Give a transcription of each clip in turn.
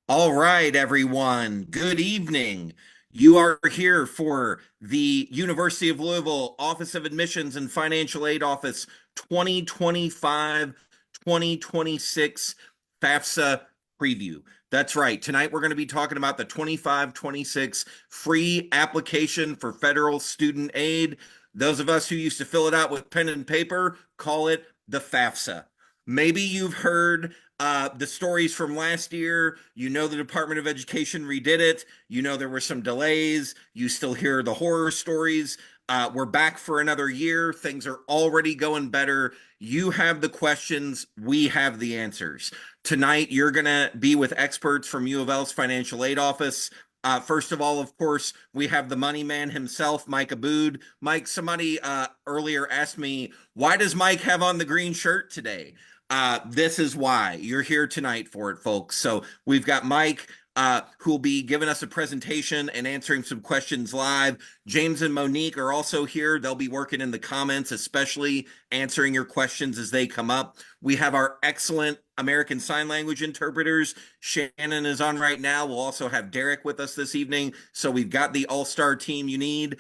All right, everyone. Good evening. You are here for the University of Louisville Office of Admissions and Financial Aid Office 2025-2026 FAFSA preview. That's right. Tonight we're going to be talking about the 25-26 free application for federal student aid. Those of us who used to fill it out with pen and paper call it the FAFSA. Maybe you've heard the stories from last year. You know the Department of Education redid it. You know there were some delays. You still hear the horror stories. We're back for another year. Things are already going better. You have the questions. We have the answers. Tonight, you're going to be with experts from U of L's financial aid office. First of all, of course, we have the money man himself, Mike Abood. Mike, somebody earlier asked me, why does Mike have on the green shirt today? This is why you're here tonight for it, folks. So we've got Mike, who will be giving us a presentation and answering some questions live. James and Monique are also here. They'll be working in the comments, especially answering your questions as they come up. We have our excellent American Sign Language interpreters. Shannon is on right now. We'll also have Derek with us this evening. So we've got the all-star team you need.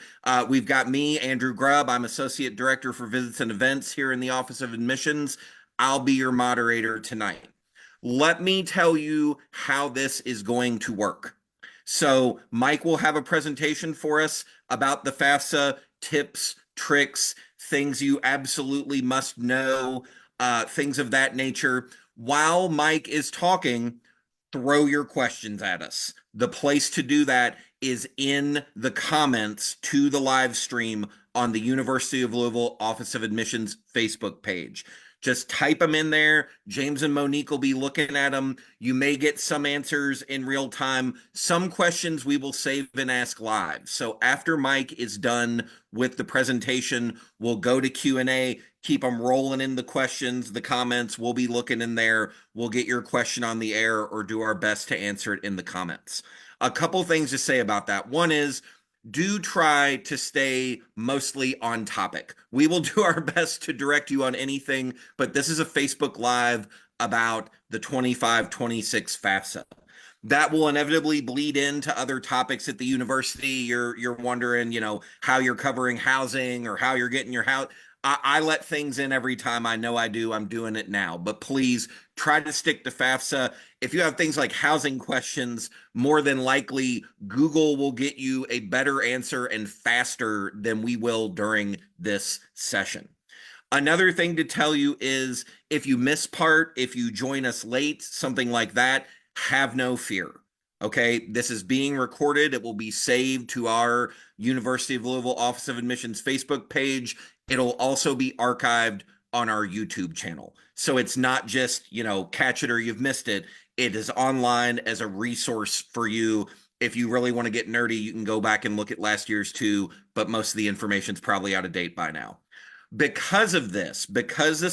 We've got me, Andrew Grubb. I'm Associate Director for Visits and Events here in the Office of Admissions. I'll be your moderator tonight. Let me tell you how this is going to work. So Mike will have a presentation for us about the FAFSA tips, tricks, things you absolutely must know, things of that nature. While Mike is talking, throw your questions at us. The place to do that is in the comments to the live stream on the University of Louisville Office of Admissions Facebook page. Just type them in there. James and Monique will be looking at them. You may get some answers in real time. Some questions we will save and ask live. So after Mike is done with the presentation, we'll go to Q&A. Keep them rolling in the questions, the comments. We'll be looking in there. We'll get your question on the air or do our best to answer it in the comments. A couple things to say about that. One is, do try to stay mostly on topic. We will do our best to direct you on anything, but this is a Facebook Live about the 25-26 FAFSA. That will inevitably bleed into other topics at the university. You're wondering, how you're covering housing or how you're getting your house. I let things in every time I know I do. I'm doing it now. But please try to stick to FAFSA. If you have things like housing questions, more than likely Google will get you a better answer and faster than we will during this session. Another thing to tell you is if you miss part, if you join us late, something like that, have no fear. Okay, this is being recorded. It will be saved to our University of Louisville Office of Admissions Facebook page. It'll also be archived on our YouTube channel. So it's not just, catch it or you've missed it. It is online as a resource for you. If you really want to get nerdy, you can go back and look at last year's too, but most of the information's probably out of date by now. Because this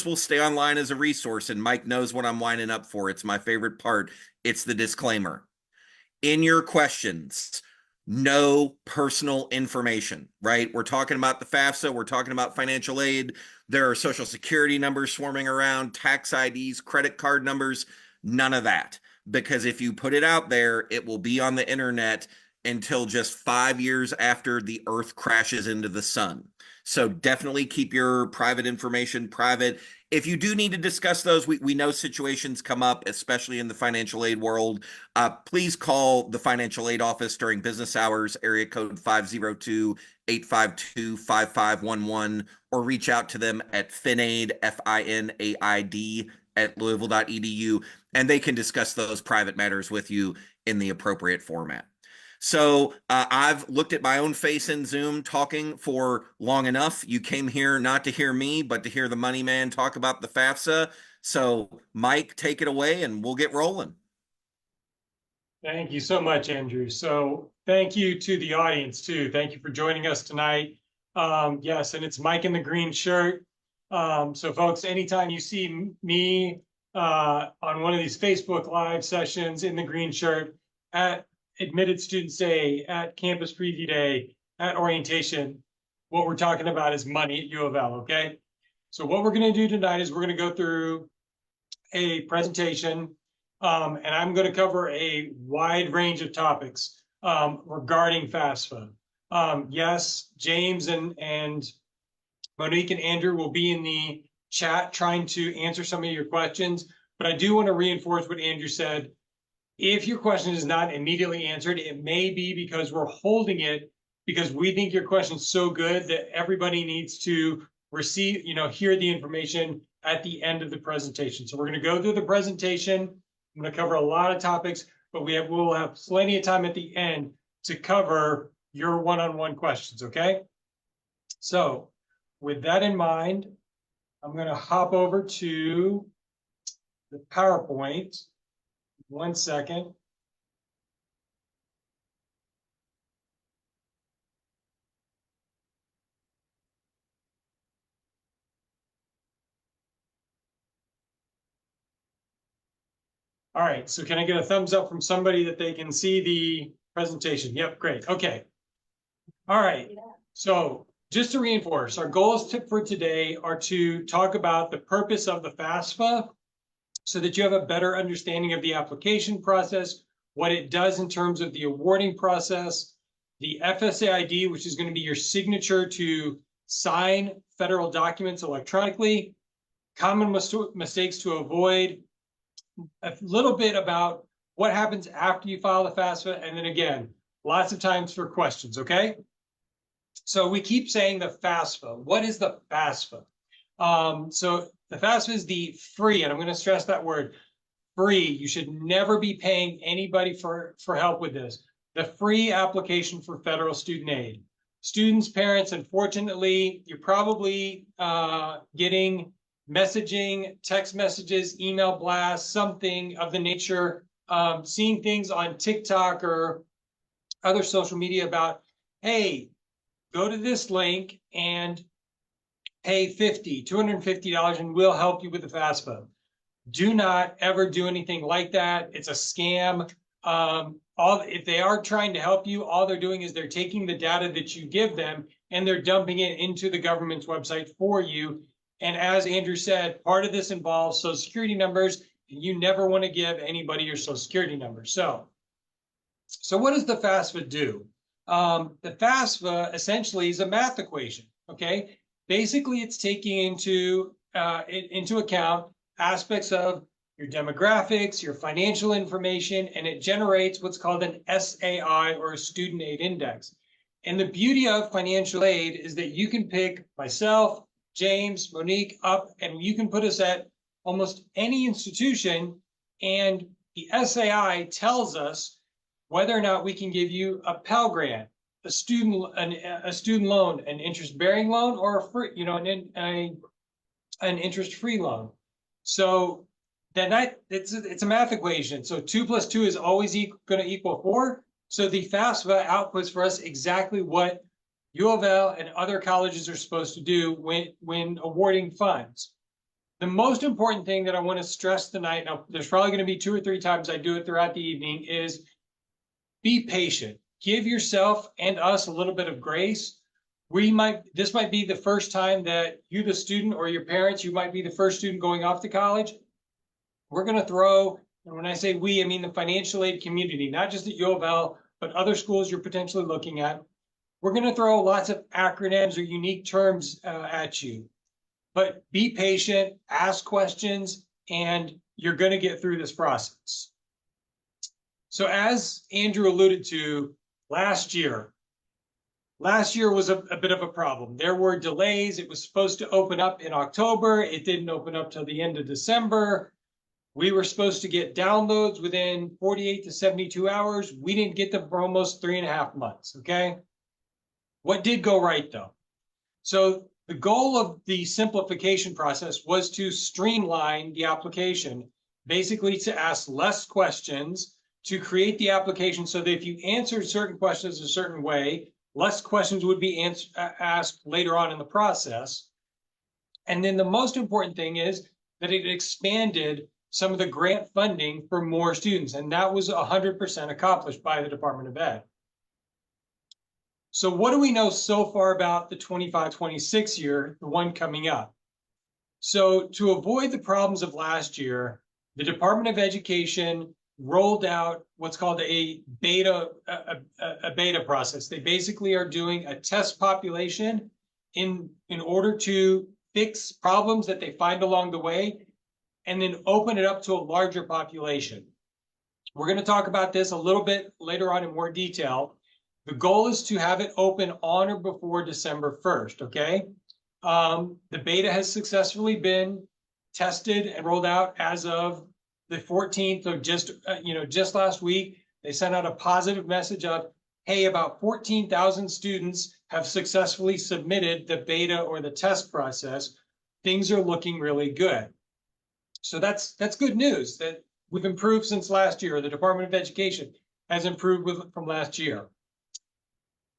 will stay online as a resource, and Mike knows what I'm winding up for. It's my favorite part. It's the disclaimer. In your questions, no personal information, right? We're talking about the FAFSA. We're talking about financial aid. There are social security numbers swarming around, tax IDs, credit card numbers, none of that. Because if you put it out there, it will be on the internet until just 5 years after the Earth crashes into the sun. So definitely keep your private information private. If you do need to discuss those, we know situations come up, especially in the financial aid world. Please call the financial aid office during business hours, area code 502-852-5511, or reach out to them at FinAid, FINAID, at louisville.edu, and they can discuss those private matters with you in the appropriate format. So I've looked at my own face in Zoom talking for long enough. You came here not to hear me, but to hear the money man talk about the FAFSA. So Mike, take it away and we'll get rolling. Thank you so much, Andrew. So thank you to the audience too. Thank you for joining us tonight. Yes, and it's Mike in the green shirt. So folks, anytime you see me on one of these Facebook Live sessions in the green shirt at Admitted Students Day, at Campus Preview Day, at orientation, what we're talking about is money at U of L, okay? So what we're gonna do tonight is we're gonna go through a presentation And I'm going to cover a wide range of topics regarding FAFSA. Yes, James and Monique and Andrew will be in the chat trying to answer some of your questions, but I do want to reinforce what Andrew said. If your question is not immediately answered, it may be because we're holding it because we think your question is so good that everybody needs to receive, hear the information at the end of the presentation. So we're going to go through the presentation. I'm going to cover a lot of topics, but we'll have plenty of time at the end to cover your one-on-one questions, okay? So with that in mind, I'm going to hop over to the PowerPoint. 1 second. All right, so can I get a thumbs up from somebody that they can see the presentation? Yep, great. Okay. All right. So just to reinforce, our goals for today are to talk about the purpose of the FAFSA so that you have a better understanding of the application process, what it does in terms of the awarding process, the FSA ID, which is going to be your signature to sign federal documents electronically, common mistakes to avoid, a little bit about what happens after you file the FAFSA, and then again, lots of times for questions, okay? So we keep saying the FAFSA. What is the FAFSA? So the FAFSA is the free, and I'm going to stress that word, free. You should never be paying anybody for help with this. The free application for federal student aid. Students, parents, unfortunately, you're probably getting messaging, text messages, email blasts, something of the nature, seeing things on TikTok or other social media about, hey, go to this link and pay $250 and we'll help you with the FAFSA. Do not ever do anything like that. It's a scam. If they are trying to help you, all they're doing is they're taking the data that you give them and they're dumping it into the government's website for you. And as Andrew said, part of this involves Social Security numbers, and you never want to give anybody your Social Security number. So what does the FAFSA do? The FAFSA essentially is a math equation, okay? Basically, it's taking into account aspects of your demographics, your financial information, and it generates what's called an SAI, or a student aid index. And the beauty of financial aid is that you can pick myself, James, Monique up, and you can put us at almost any institution, and the SAI tells us whether or not we can give you a Pell Grant, a student loan, an interest-bearing loan, or a free, an interest-free loan. So then it's a math equation. So 2 + 2 is always going to equal 4. So the FAFSA outputs for us exactly what U of L and other colleges are supposed to do when awarding funds. The most important thing that I want to stress tonight, now there's probably going to be 2 or 3 times I do it throughout the evening, is be patient. Give yourself and us a little bit of grace. This might be the first time that you, the student, or your parents, you might be the first student going off to college. We're going to throw, and when I say we, I mean the financial aid community, not just at U of L, but other schools you're potentially looking at. We're going to throw lots of acronyms or unique terms at you. But be patient, ask questions, and you're going to get through this process. So as Andrew alluded to, last year was a bit of a problem. There were delays. It was supposed to open up in October. It didn't open up till the end of December. We were supposed to get downloads within 48 to 72 hours. We didn't get them for almost 3.5 months, okay? What did go right, though? So the goal of the simplification process was to streamline the application, basically to ask less questions, to create the application so that if you answered certain questions a certain way, less questions would be asked later on in the process. And then the most important thing is that it expanded some of the grant funding for more students, and that was 100% accomplished by the Department of Ed. So what do we know so far about the 25-26 year, the one coming up? So to avoid the problems of last year, the Department of Education rolled out what's called a beta process. They basically are doing a test population in order to fix problems that they find along the way, and then open it up to a larger population. We're going to talk about this a little bit later on in more detail. The goal is to have it open on or before December 1st, okay? The beta has successfully been tested and rolled out as of the 14th of just last week. They sent out a positive message of, hey, about 14,000 students have successfully submitted the beta or the test process. Things are looking really good. So that's good news that we've improved since last year. The Department of Education has improved from last year.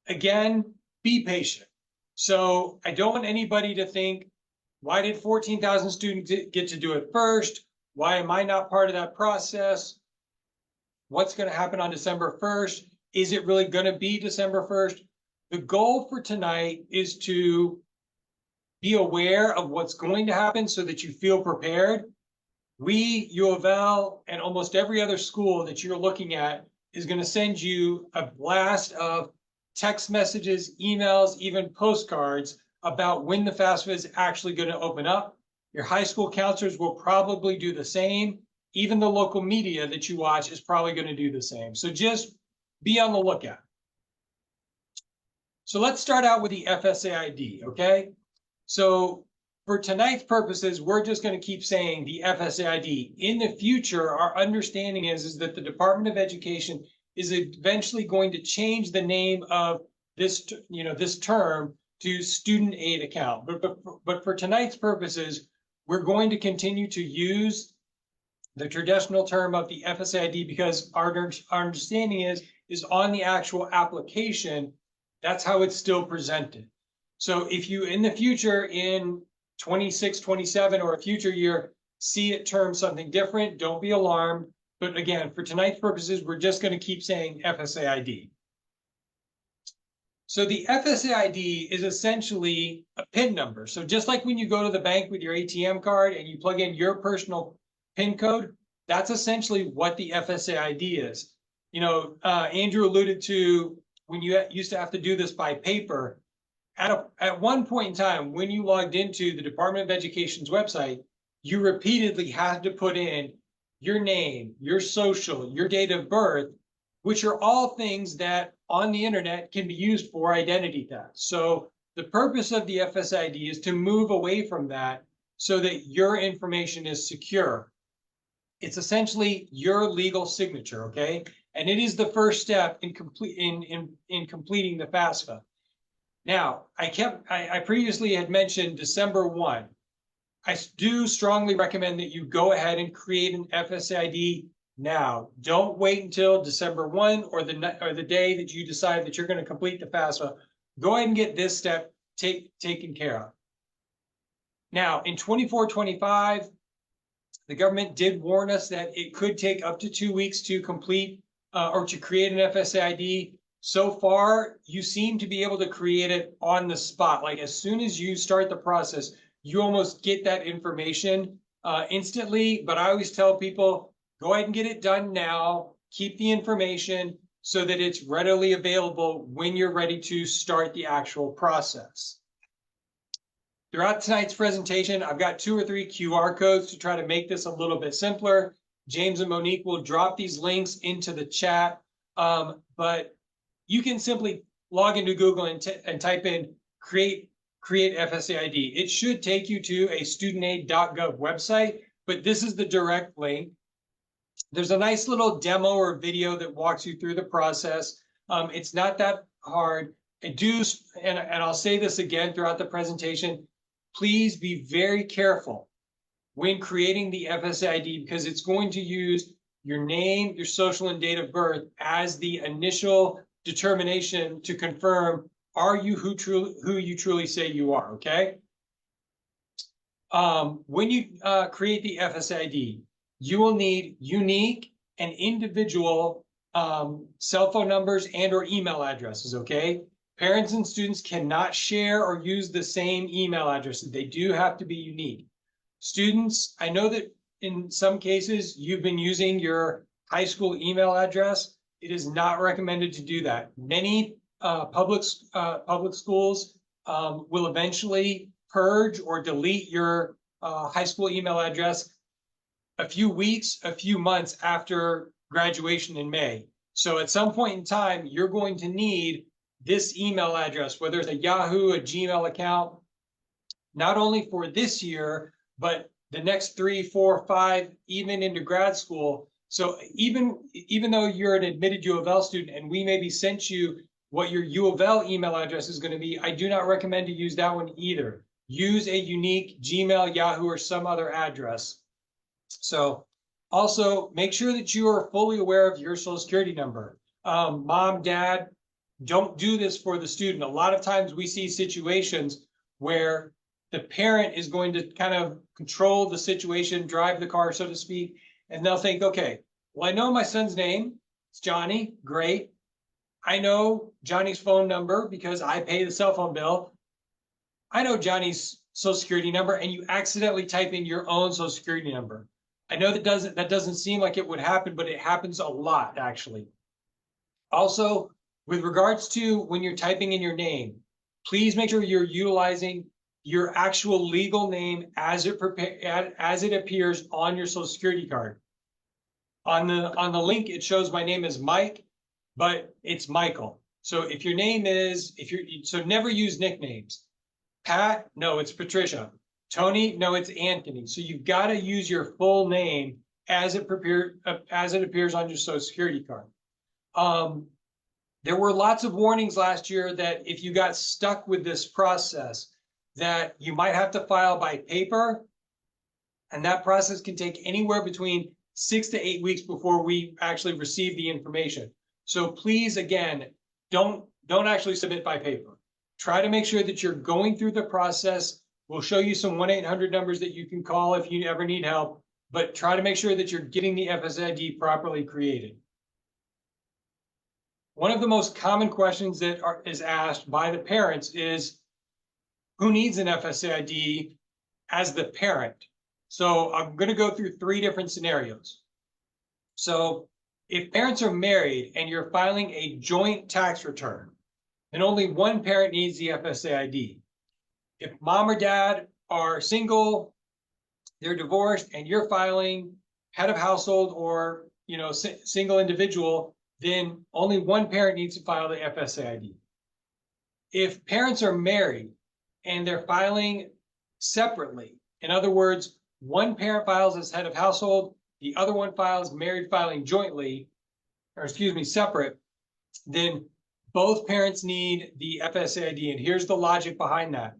Again, be patient. So I don't want anybody to think, why did 14,000 students get to do it first? Why am I not part of that process? What's going to happen on December 1st? Is it really going to be December 1st? The goal for tonight is to be aware of what's going to happen so that you feel prepared. We, U of L, and almost every other school that you're looking at is going to send you a blast of text messages, emails, even postcards about when the FAFSA is actually going to open up. Your high school counselors will probably do the same. Even the local media that you watch is probably going to do the same. So just be on the lookout. So let's start out with the FSA ID, okay? So for tonight's purposes, we're just going to keep saying the FSA ID. In the future, our understanding is that the Department of Education is eventually going to change the name of this, this term to student aid account. But for tonight's purposes, we're going to continue to use the traditional term of the FSA ID because our understanding is on the actual application, that's how it's still presented. So if you, in the future, in 26, 27, or a future year, see it termed something different, don't be alarmed. But again, for tonight's purposes, we're just going to keep saying FSA ID. So the FSA ID is essentially a PIN number. So just like when you go to the bank with your ATM card and you plug in your personal PIN code, that's essentially what the FSA ID is. Andrew alluded to when you used to have to do this by paper. At one point in time, when you logged into the Department of Education's website, you repeatedly had to put in your name, your social, your date of birth, which are all things that on the internet can be used for identity theft. So the purpose of the FSID is to move away from that so that your information is secure. It's essentially your legal signature, okay? And it is the first step in completing the FAFSA. Now, I previously had mentioned December 1. I do strongly recommend that you go ahead and create an FSID now. Don't wait until December 1 or the day that you decide that you're going to complete the FAFSA. Go ahead and get this step taken care of. Now, in 24-25, the government did warn us that it could take up to 2 weeks to complete or to create an FSID. So far, you seem to be able to create it on the spot. Like as soon as you start the process, you almost get that information instantly. But I always tell people, go ahead and get it done now. Keep the information so that it's readily available when you're ready to start the actual process. Throughout tonight's presentation, I've got 2 or 3 QR codes to try to make this a little bit simpler. James and Monique will drop these links into the chat, but you can simply log into Google and type in create FSAID. It should take you to a studentaid.gov website, but this is the direct link. There's a nice little demo or video that walks you through the process. It's not that hard. And I'll say this again throughout the presentation, please be very careful when creating the FSID because it's going to use your name, your social, and date of birth as the initial determination to confirm are you who you truly say you are, okay? When you create the FSID, you will need unique and individual cell phone numbers and or email addresses, okay? Parents and students cannot share or use the same email addresses. They do have to be unique. Students, I know that in some cases you've been using your high school email address, it is not recommended to do that. Many public schools will eventually purge or delete your high school email address a few weeks, a few months after graduation in May. So at some point in time, you're going to need this email address, whether it's a Yahoo, a Gmail account, not only for this year, but the next 3, 4, 5, even into grad school. So even though you're an admitted U of L student and we maybe sent you what your U of L email address is going to be, I do not recommend to use that one either. Use a unique Gmail, Yahoo, or some other address. So also make sure that you are fully aware of your social security number. Mom, dad, don't do this for the student. A lot of times we see situations where the parent is going to kind of control the situation, drive the car, so to speak, and they'll think, okay, well, I know my son's name, it's Johnny, great. I know Johnny's phone number because I pay the cell phone bill. I know Johnny's social security number, and you accidentally type in your own social security number. I know that doesn't seem like it would happen, but it happens a lot, actually. Also, with regards to when you're typing in your name, please make sure you're utilizing your actual legal name as it appears on your social security card. On the link, it shows my name is Mike, but it's Michael. So if your name is, so never use nicknames. Pat, no, it's Patricia. Tony, no, it's Anthony. So you've got to use your full name as it appears on your social security card. There were lots of warnings last year that if you got stuck with this process, that you might have to file by paper, and that process can take anywhere between 6 to 8 weeks before we actually receive the information. So please, again, don't actually submit by paper. Try to make sure that you're going through the process. We'll show you some 1-800 numbers that you can call if you ever need help, but try to make sure that you're getting the FSA ID properly created. One of the most common questions that is asked by the parents is, who needs an FSA ID as the parent? So I'm going to go through 3 different scenarios. So if parents are married and you're filing a joint tax return, then only one parent needs the FSA ID. If mom or dad are single, they're divorced, and you're filing head of household or single individual, then only one parent needs to file the FSA ID. If parents are married and they're filing separately, in other words, one parent files as head of household, the other one files married filing jointly, separate, then both parents need the FSA ID. And here's the logic behind that.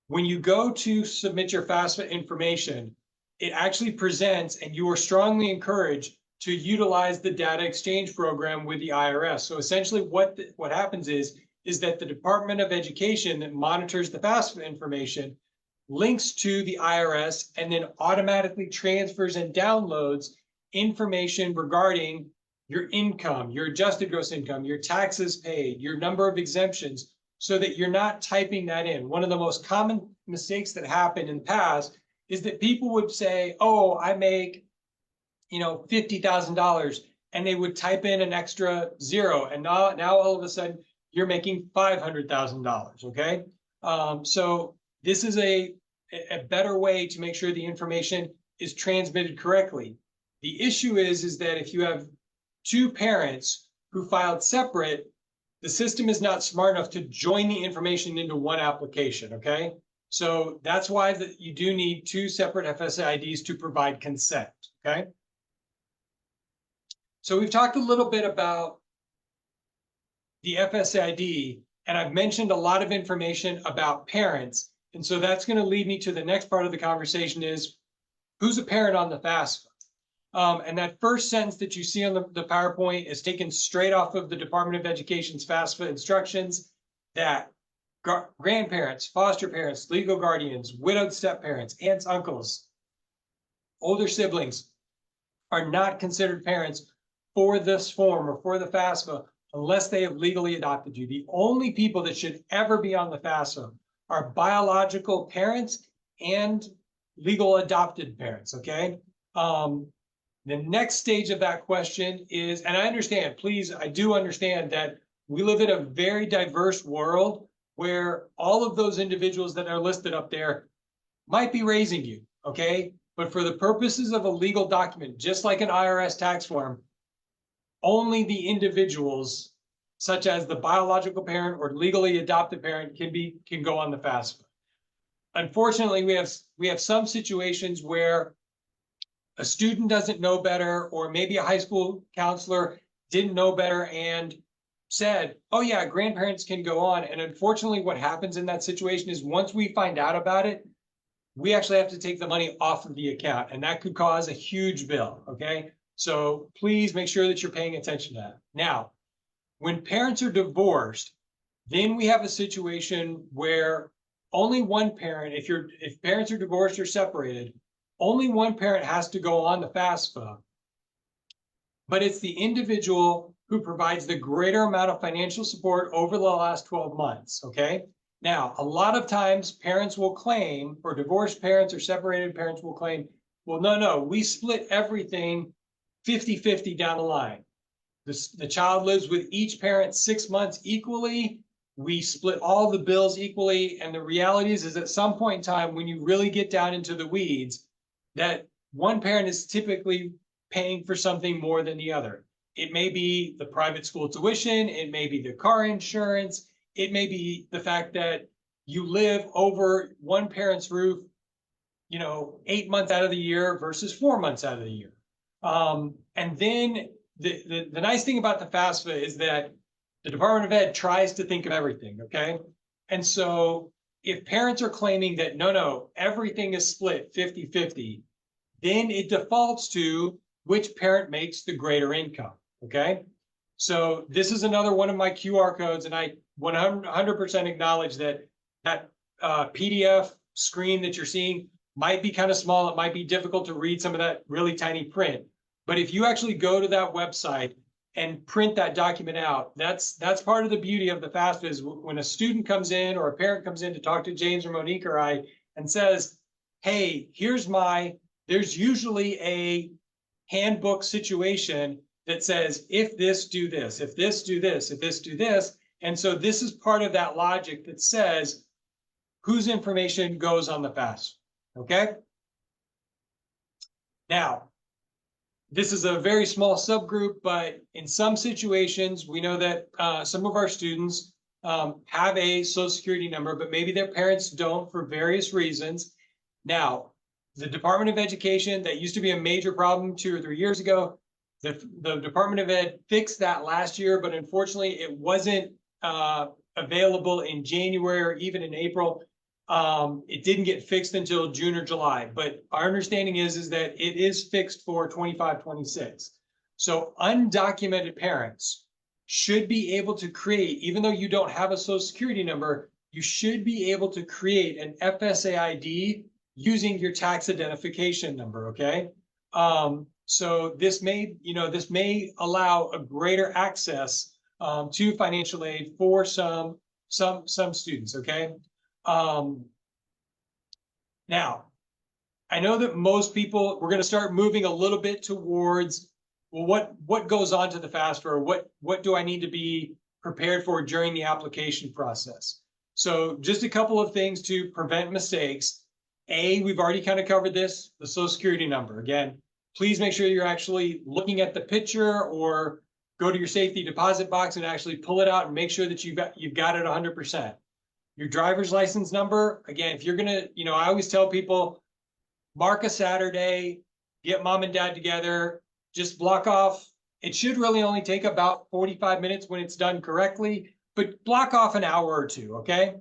When you go to submit your FAFSA information, it actually presents, and you are strongly encouraged to utilize the data exchange program with the IRS. So essentially what happens is that the Department of Education that monitors the FAFSA information links to the IRS and then automatically transfers and downloads information regarding your income, your adjusted gross income, your taxes paid, your number of exemptions, so that you're not typing that in. One of the most common mistakes that happened in the past is that people would say, oh, I make $50,000, and they would type in an extra 0, and now all of a sudden you're making $500,000. Okay, so this is a better way to make sure the information is transmitted correctly. The issue is that if you have 2 parents who filed separate, the system is not smart enough to join the information into one application. Okay, so that's why you do need 2 separate FSA IDs to provide consent. Okay. So we've talked a little bit about the FSA ID, and I've mentioned a lot of information about parents. And so that's going to lead me to the next part of the conversation is, who's a parent on the FAFSA? And that first sentence that you see on the PowerPoint is taken straight off of the Department of Education's FAFSA instructions, that grandparents, foster parents, legal guardians, widowed step-parents, aunts, uncles, older siblings are not considered parents for this form or for the FAFSA unless they have legally adopted you. The only people that should ever be on the FAFSA are biological parents and legal adopted parents, okay? The next stage of that question is, and I understand, please, I do understand that we live in a very diverse world where all of those individuals that are listed up there might be raising you, okay? But for the purposes of a legal document, just like an IRS tax form, only the individuals, such as the biological parent or legally adopted parent, can go on the FAFSA. Unfortunately, we have some situations where a student doesn't know better, or maybe a high school counselor didn't know better and said, oh yeah, grandparents can go on. And unfortunately, what happens in that situation is once we find out about it, we actually have to take the money off of the account, and that could cause a huge bill, okay? So please make sure that you're paying attention to that. Now, when parents are divorced, then we have a situation where only one parent, if parents are divorced or separated, only one parent has to go on the FAFSA, but it's the individual who provides the greater amount of financial support over the last 12 months, okay? Now, a lot of times parents will claim, or divorced parents or separated parents will claim, well, no, we split everything 50-50 down the line. The child lives with each parent 6 months equally. We split all the bills equally. And the reality is at some point in time, when you really get down into the weeds, that one parent is typically paying for something more than the other. It may be the private school tuition, it may be the car insurance, it may be the fact that you live over one parent's roof, 8 months out of the year versus 4 months out of the year. And then the nice thing about the FAFSA is that the Department of Ed tries to think of everything, okay? And so if parents are claiming that, no, everything is split 50-50, then it defaults to which parent makes the greater income, okay? So this is another one of my QR codes, and I 100% acknowledge that PDF screen that you're seeing might be kind of small. It might be difficult to read some of that really tiny print. But if you actually go to that website and print that document out, that's part of the beauty of the FAFSA is when a student comes in or a parent comes in to talk to James or Monique or I and says, hey, there's usually a handbook situation that says, if this, do this, if this, do this, if this, do this. And so this is part of that logic that says whose information goes on the FAFSA, okay? Now, this is a very small subgroup, but in some situations, we know that some of our students have a Social Security number, but maybe their parents don't for various reasons. Now, the Department of Education, that used to be a major problem 2 or 3 years ago. The Department of Ed fixed that last year, but unfortunately it wasn't available in January or even in April. It didn't get fixed until June or July, but our understanding is that it is fixed for 25-26. So undocumented parents should be able to create, even though you don't have a Social Security number, you should be able to create an FSA ID using your tax identification number, okay? So this may allow a greater access to financial aid for some students, okay? Now, I know that most people, we're going to start moving a little bit towards, well, what goes on to the FAFSA, or what do I need to be prepared for during the application process? So just a couple of things to prevent mistakes. We've already kind of covered this, the Social Security number. Again, please make sure you're actually looking at the picture or go to your safety deposit box and actually pull it out and make sure that you've got it 100%. Your driver's license number, again, if you're gonna, I always tell people, mark a Saturday, get mom and dad together, just block off. It should really only take about 45 minutes when it's done correctly, but block off an hour or two, okay?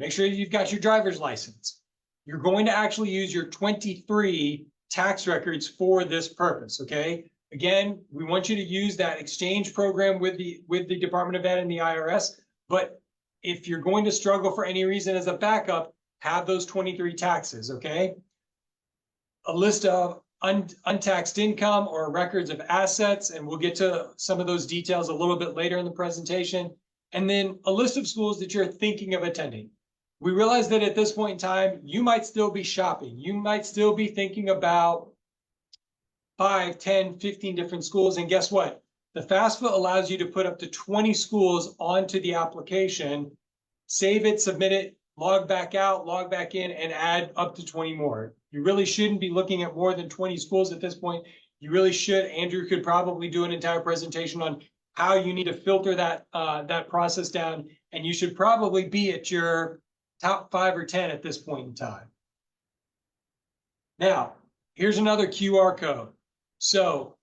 Make sure you've got your driver's license. You're going to actually use your 23 tax records for this purpose, okay? Again, we want you to use that exchange program with the Department of Ed and the IRS, but if you're going to struggle for any reason as a backup, have those 23 taxes, okay? A list of untaxed income or records of assets, and we'll get to some of those details a little bit later in the presentation. And then a list of schools that you're thinking of attending. we realize that at this point in time, you might still be shopping. You might still be thinking about 5, 10, 15 different schools. And guess what? The FAFSA allows you to put up to 20 schools onto the application, save it, submit it, log back out, log back in, and add up to 20 more. You really shouldn't be looking at more than 20 schools at this point. You really should. Andrew could probably do an entire presentation on how you need to filter that process down, and you should probably be at your top 5 or 10 at this point in time. Now, here's another QR code. So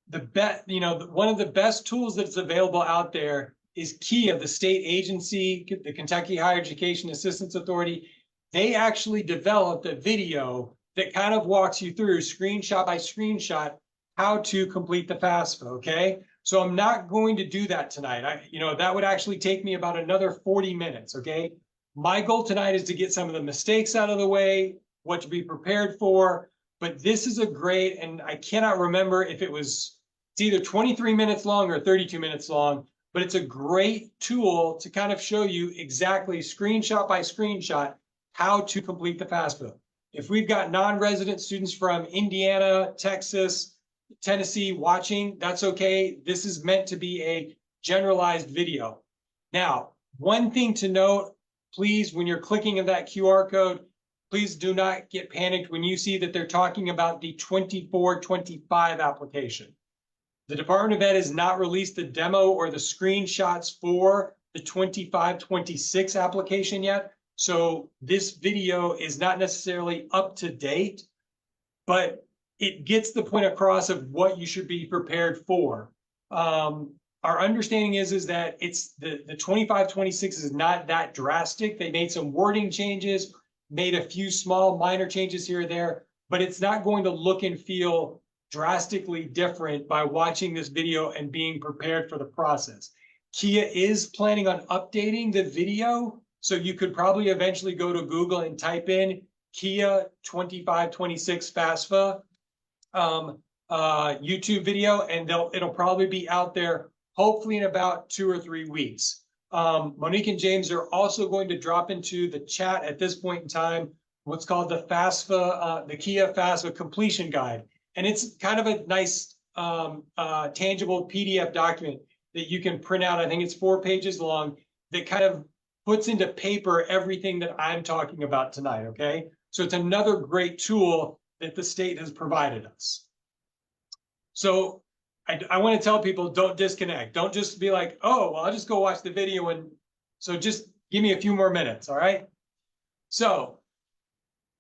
one of the best tools that's available out there is KIA, the state agency, the Kentucky Higher Education Assistance Authority. They actually developed a video that kind of walks you through screenshot by screenshot how to complete the FAFSA, okay? So I'm not going to do that tonight. That would actually take me about another 40 minutes, okay? My goal tonight is to get some of the mistakes out of the way, what to be prepared for, but this is a great, and I cannot remember if it's either 23 minutes long or 32 minutes long, but it's a great tool to kind of show you exactly screenshot by screenshot how to complete the FAFSA. If we've got non-resident students from Indiana, Texas, Tennessee watching, that's okay. This is meant to be a generalized video. Now, one thing to note, please, when you're clicking on that QR code, please do not get panicked when you see that they're talking about the 24-25 application. The Department of Ed has not released the demo or the screenshots for the 25-26 application yet. So this video is not necessarily up to date, but it gets the point across of what you should be prepared for. Our understanding is that it's the 25-26 is not that drastic. They made some wording changes, made a few small minor changes here or there, but it's not going to look and feel drastically different by watching this video and being prepared for the process. KIA is planning on updating the video, so you could probably eventually go to Google and type in KIA 25-26 FAFSA YouTube video, and it'll probably be out there hopefully in about 2 or 3 weeks. Monique and James are also going to drop into the chat at this point in time what's called the FAFSA, the KIA FAFSA completion guide. And it's kind of a nice tangible PDF document that you can print out. I think it's 4 pages long that kind of puts into paper everything that I'm talking about tonight, okay? So it's another great tool that the state has provided us. So I want to tell people, don't disconnect. Don't just be like, oh, well, I'll just go watch the video. And so just give me a few more minutes, all right? So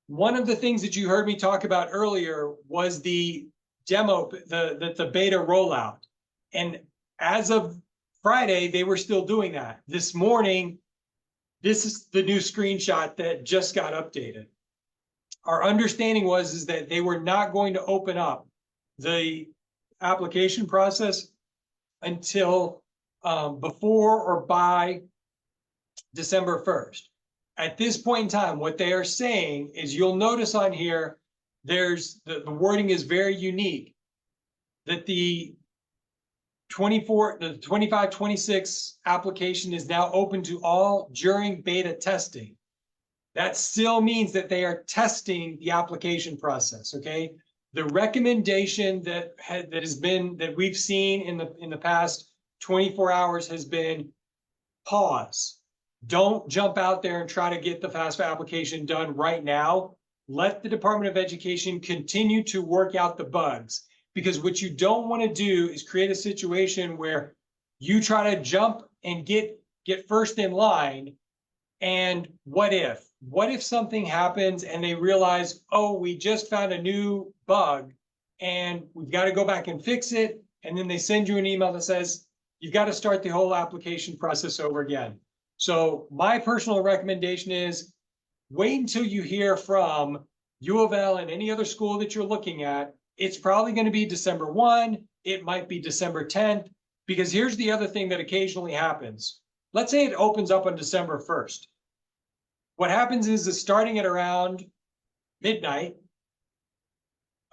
one of the things that you heard me talk about earlier was the demo, the beta rollout. And as of Friday, they were still doing that. This morning, this is the new screenshot that just got updated. Our understanding is that they were not going to open up the application process until before or by December 1st. At this point in time, what they are saying is, you'll notice on here, there's the wording is very unique, that the 25-26 application is now open to all during beta testing. That still means that they are testing the application process, okay? The recommendation that we've seen in the past 24 hours has been pause. Don't jump out there and try to get the FAFSA application done right now. Let the Department of Education continue to work out the bugs, because what you don't want to do is create a situation where you try to jump and get first in line. And what if something happens and they realize, oh, we just found a new bug and we've got to go back and fix it. And then they send you an email that says, you've got to start the whole application process over again. So my personal recommendation is wait until you hear from U of L and any other school that you're looking at. It's probably going to be December 1. It might be December 10th, because here's the other thing that occasionally happens. Let's say it opens up on December 1st. What happens is starting at around midnight,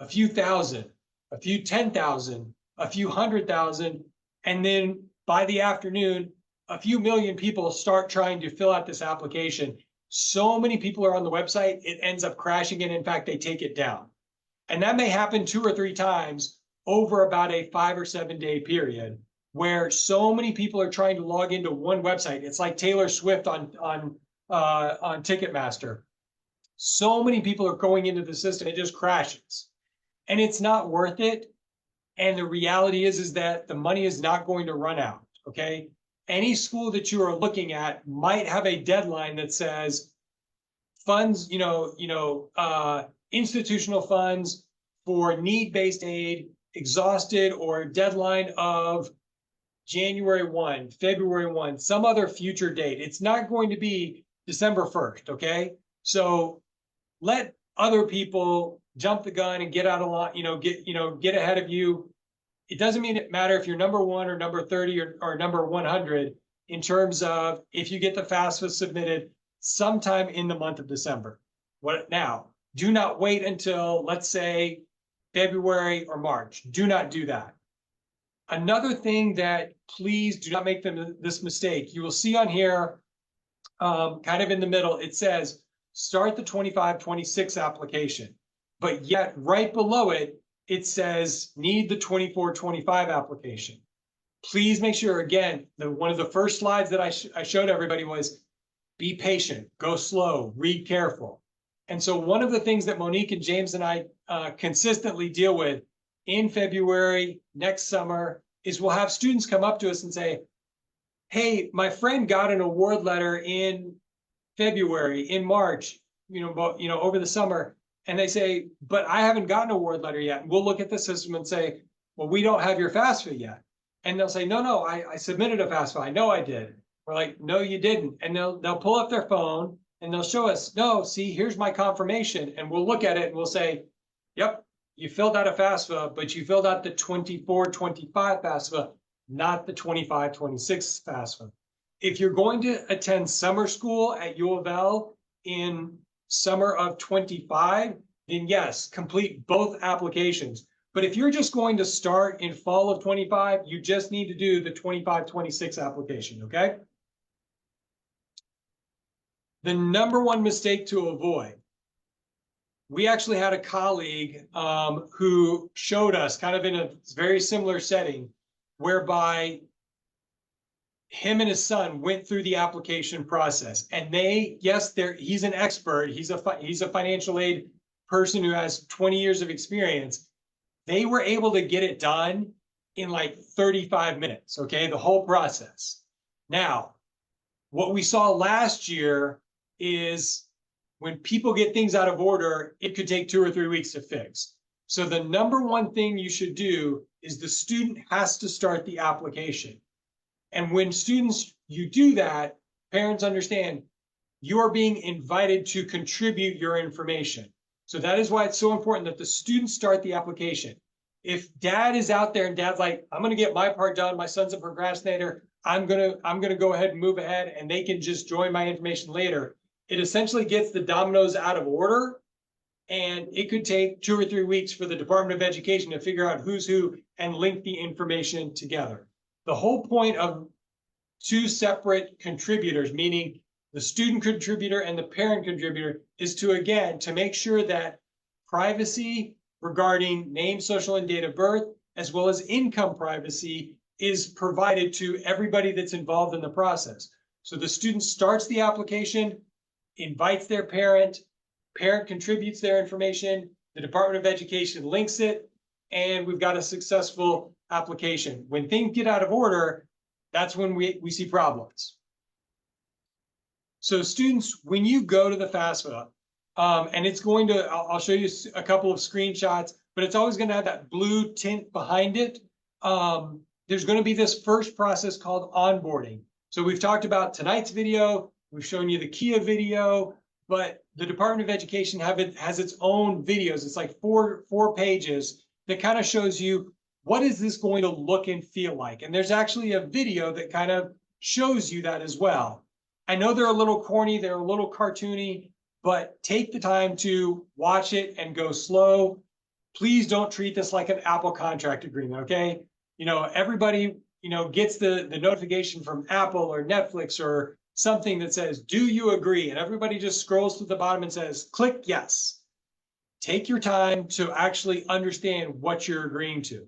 a few thousand, a few 10,000, a few 100,000, and then by the afternoon, a few million people start trying to fill out this application, so many people are on the website, it ends up crashing, and in fact, they take it down. And that may happen 2 or 3 times over about a 5 or 7 day period, where so many people are trying to log into one website. It's like Taylor Swift on Ticketmaster. So many people are going into the system, it just crashes. And it's not worth it. And the reality is that the money is not going to run out, okay? Any school that you are looking at might have a deadline that says funds, institutional funds for need-based aid exhausted, or a deadline of January 1, February 1, some other future date. It's not going to be December 1st, okay? So let other people jump the gun and get out a lot, get ahead of you. It doesn't mean it matter if you're number 1 or number 30 or number 100 in terms of if you get the FAFSA submitted sometime in the month of December. What now? Do not wait until, let's say, February or March. Do not do that. Another thing that, please do not make this mistake. You will see on here, kind of in the middle, it says start the 25-26 application, but yet right below it, it says need the 24-25 application. Please make sure, again, one of the first slides that I showed everybody was be patient, go slow, read careful. And so one of the things that Monique and James and I consistently deal with in February, next summer, is we'll have students come up to us and say, hey, my friend got an award letter in February, in March, over the summer. And they say, but I haven't gotten an award letter yet. And we'll look at the system and say, well, we don't have your FAFSA yet. And they'll say, no, I submitted a FAFSA. I know I did. We're like, no, you didn't. And they'll pull up their phone and they'll show us, no, see, here's my confirmation. And we'll look at it and we'll say, yep, you filled out a FAFSA, but you filled out the 24-25 FAFSA, not the 25-26 FAFSA. If you're going to attend summer school at U of L in summer of 25, then yes, complete both applications. But if you're just going to start in fall of 25, you just need to do the 25-26 application, okay? The number one mistake to avoid. We actually had a colleague who showed us kind of in a very similar setting whereby him and his son went through the application process, and he's an expert. He's a financial aid person who has 20 years of experience. They were able to get it done in like 35 minutes, okay, the whole process. Now, what we saw last year is when people get things out of order, it could take 2 or 3 weeks to fix. So the number one thing you should do is the student has to start the application. And when you do that, parents understand you are being invited to contribute your information. So that is why it's so important that the students start the application. If dad is out there and dad's like, I'm gonna get my part done, my son's a procrastinator, I'm gonna go ahead and move ahead and they can just join my information later, it essentially gets the dominoes out of order, and it could take 2 or 3 weeks for the Department of Education to figure out who's who and link the information together. The whole point of 2 separate contributors, meaning the student contributor and the parent contributor, is to make sure that privacy regarding name, social, and date of birth, as well as income privacy, is provided to everybody that's involved in the process. So the student starts the application, invites their parent contributes their information, the Department of Education links it, and we've got a successful application. When things get out of order, that's when we see problems. So students, when you go to the FAFSA, and it's going to, I'll show you a couple of screenshots, but it's always going to have that blue tint behind it. There's going to be this first process called onboarding. So we've talked about tonight's video, we've shown you the Kia video, but the Department of Education has its own videos. It's like four pages that kind of shows you what is this going to look and feel like. And there's actually a video that kind of shows you that as well. I know they're a little corny, they're a little cartoony, but take the time to watch it and go slow. Please don't treat this like an Apple contract agreement, okay? Everybody gets the notification from Apple or Netflix or something that says, do you agree? And everybody just scrolls to the bottom and says, click yes. Take your time to actually understand what you're agreeing to.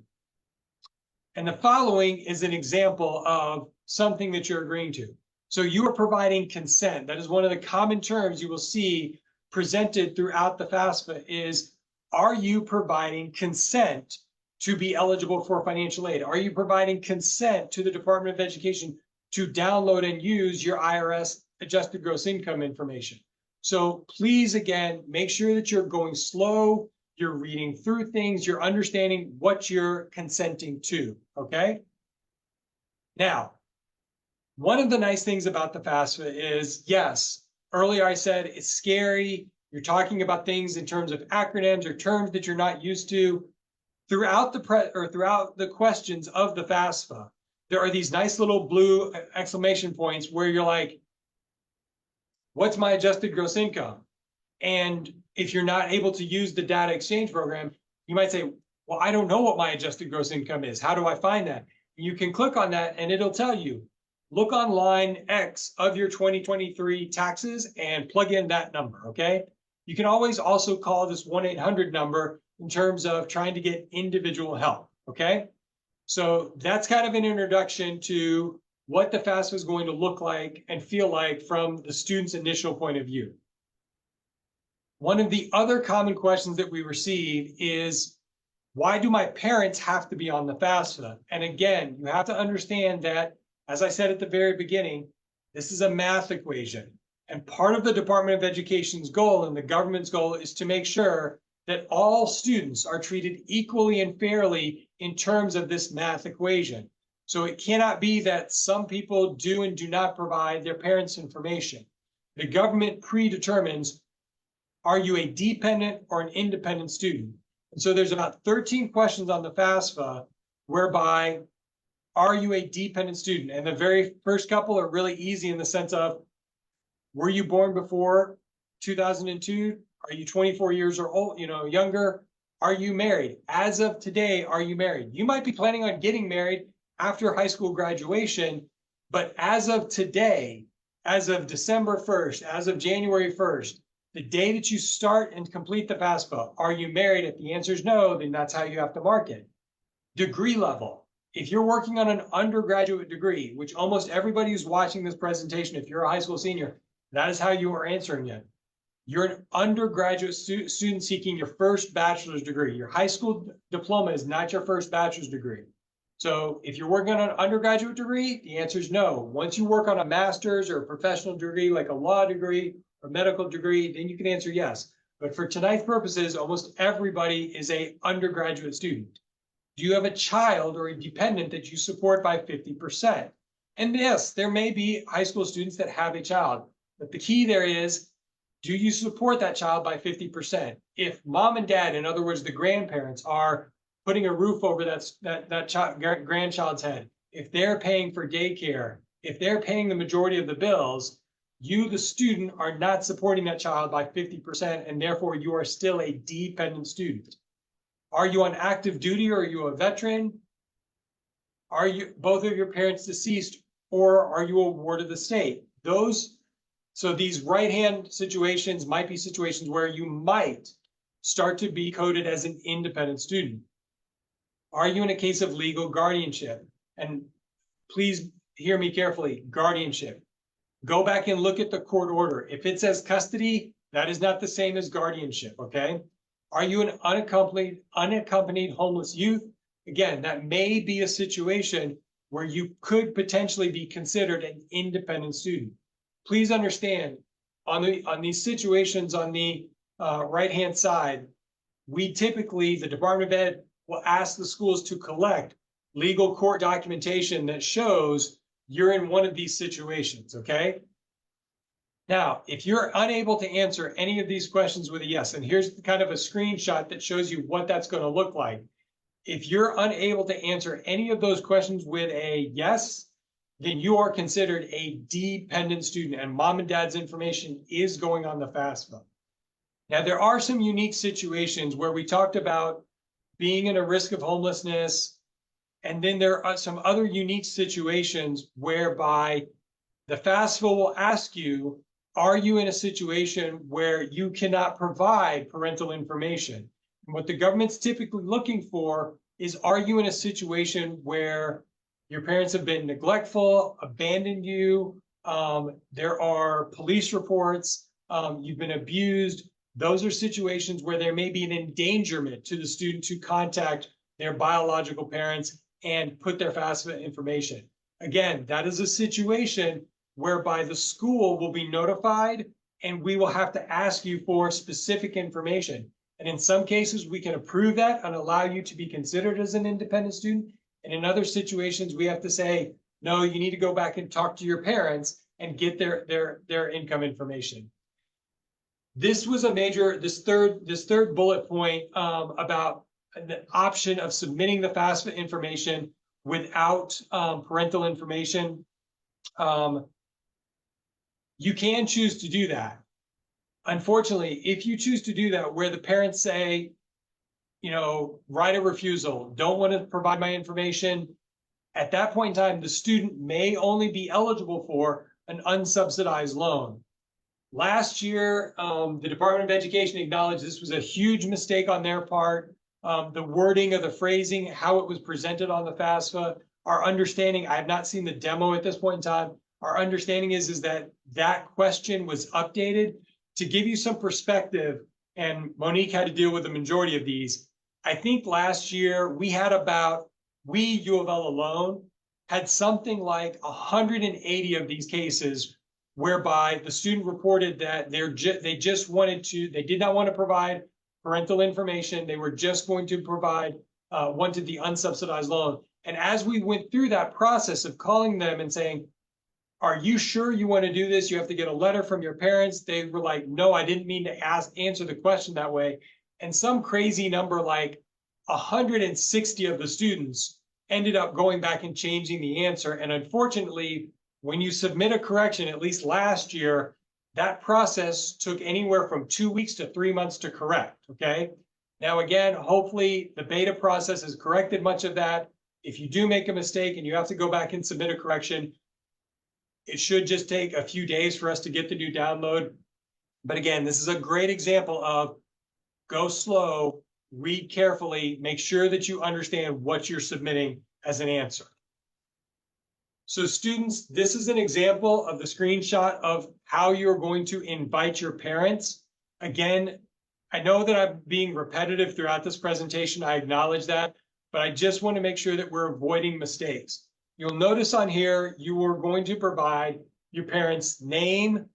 And the following is an example of something that you're agreeing to. So you are providing consent. That is one of the common terms you will see presented throughout the FAFSA is, are you providing consent to be eligible for financial aid? Are you providing consent to the Department of Education to download and use your IRS adjusted gross income information? So please, again, make sure that you're going slow, you're reading through things, you're understanding what you're consenting to, okay? Now, one of the nice things about the FAFSA is, yes, earlier I said it's scary. You're talking about things in terms of acronyms or terms that you're not used to. Throughout the questions of the FAFSA, there are these nice little blue exclamation points where you're like, what's my adjusted gross income? And if you're not able to use the data exchange program, you might say, well, I don't know what my adjusted gross income is. How do I find that? You can click on that and it'll tell you, look on line X of your 2023 taxes and plug in that number, okay? You can always also call this 1-800 number in terms of trying to get individual help, okay? So that's kind of an introduction to what the FAFSA is going to look like and feel like from the student's initial point of view. One of the other common questions that we receive is, why do my parents have to be on the FAFSA? And again, you have to understand that, as I said at the very beginning, this is a math equation. And part of the Department of Education's goal and the government's goal is to make sure that all students are treated equally and fairly in terms of this math equation. So it cannot be that some people do and do not provide their parents' information. The government predetermines, are you a dependent or an independent student? And so there's about 13 questions on the FAFSA whereby, are you a dependent student? And the very first couple are really easy in the sense of, were you born before 2002? Are you 24 years or old, younger? Are you married? As of today, are you married? You might be planning on getting married after high school graduation, but as of today, as of December 1st, as of January 1st, the day that you start and complete the FAFSA, are you married? If the answer is no, then that's how you have to mark it. Degree level. If you're working on an undergraduate degree, which almost everybody who's watching this presentation, if you're a high school senior, that is how you are answering it. You're an undergraduate student seeking your first bachelor's degree. Your high school diploma is not your first bachelor's degree. So if you're working on an undergraduate degree, the answer is no. Once you work on a master's or a professional degree, like a law degree or medical degree, then you can answer yes. But for tonight's purposes, almost everybody is an undergraduate student. Do you have a child or a dependent that you support by 50%? And yes, there may be high school students that have a child, but the key there is, do you support that child by 50%? If mom and dad, in other words, the grandparents, are putting a roof over that grandchild's head, if they're paying for daycare, if they're paying the majority of the bills, you, the student, are not supporting that child by 50%, and therefore you are still a dependent student. Are you on active duty or are you a veteran? Are you both of your parents deceased, or are you a ward of the state? So these right-hand situations might be situations where you might start to be coded as an independent student. Are you in a case of legal guardianship? And please hear me carefully, guardianship. Go back and look at the court order. If it says custody, that is not the same as guardianship, okay? Are you an unaccompanied homeless youth? Again, that may be a situation where you could potentially be considered an independent student. Please understand, on these situations on the right-hand side, we typically, the Department of Ed will ask the schools to collect legal court documentation that shows you're in one of these situations, okay? Now, if you're unable to answer any of these questions with a yes, and here's kind of a screenshot that shows you what that's going to look like. If you're unable to answer any of those questions with a yes, then you are considered a dependent student, and mom and dad's information is going on the FAFSA. Now, there are some unique situations where we talked about being in a risk of homelessness And then there are some other unique situations whereby the FAFSA will ask you, are you in a situation where you cannot provide parental information? And what the government's typically looking for is, are you in a situation where your parents have been neglectful, abandoned you, there are police reports, you've been abused. Those are situations where there may be an endangerment to the student to contact their biological parents and put their FAFSA information. Again, that is a situation whereby the school will be notified and we will have to ask you for specific information. And in some cases, we can approve that and allow you to be considered as an independent student. And in other situations, we have to say, no, you need to go back and talk to your parents and get their income information. This was a major, this third bullet point about the option of submitting the FAFSA information without parental information. You can choose to do that. Unfortunately, if you choose to do that, where the parents say, you know, right of refusal, don't want to provide my information, at that point in time, the student may only be eligible for an unsubsidized loan. Last year, the Department of Education acknowledged this was a huge mistake on their part. The wording of the phrasing, how it was presented on the FAFSA, our understanding, I have not seen the demo at this point in time. Our understanding is that that question was updated. To give you some perspective, and Monique had to deal with the majority of these, I think last year we had about, U of L alone, had something like 180 of these cases whereby the student reported that they did not want to provide parental information. They were just going to provide, wanted the unsubsidized loan. And as we went through that process of calling them and saying, are you sure you want to do this? You have to get a letter from your parents. They were like, no, I didn't mean to answer the question that way. And some crazy number, like 160 of the students ended up going back and changing the answer. And unfortunately, when you submit a correction, at least last year, that process took anywhere from 2 weeks to 3 months to correct, okay? Now, again, hopefully the beta process has corrected much of that. If you do make a mistake and you have to go back and submit a correction, it should just take a few days for us to get the new download. But again, this is a great example of go slow, read carefully, make sure that you understand what you're submitting as an answer. So students, this is an example of the screenshot of how you're going to invite your parents. Again, I know that I'm being repetitive throughout this presentation. I acknowledge that, but I just want to make sure that we're avoiding mistakes. You'll notice on here, you are going to provide your parents' name,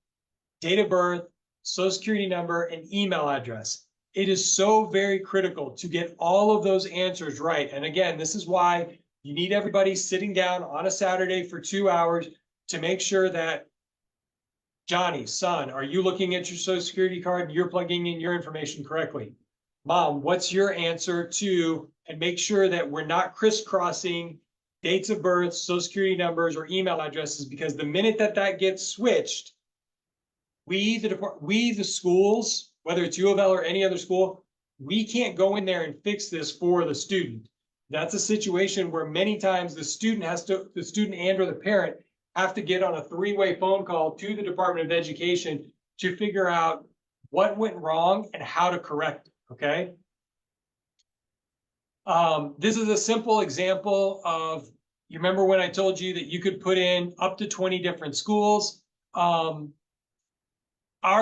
date of birth, social security number, and email address. It is so very critical to get all of those answers right. And again, this is why you need everybody sitting down on a Saturday for 2 hours to make sure that, Johnny, son, are you looking at your social security card? You're plugging in your information correctly. Mom, what's your answer to, and make sure that we're not crisscrossing dates of birth, social security numbers, or email addresses, because the minute that gets switched, we, the schools, whether it's U of L or any other school, we can't go in there and fix this for the student. That's a situation where many times the student and or the parent have to get on a three-way phone call to the Department of Education to figure out what went wrong and how to correct it, okay? This is a simple example of, you remember when I told you that you could put in up to 20 different schools? Our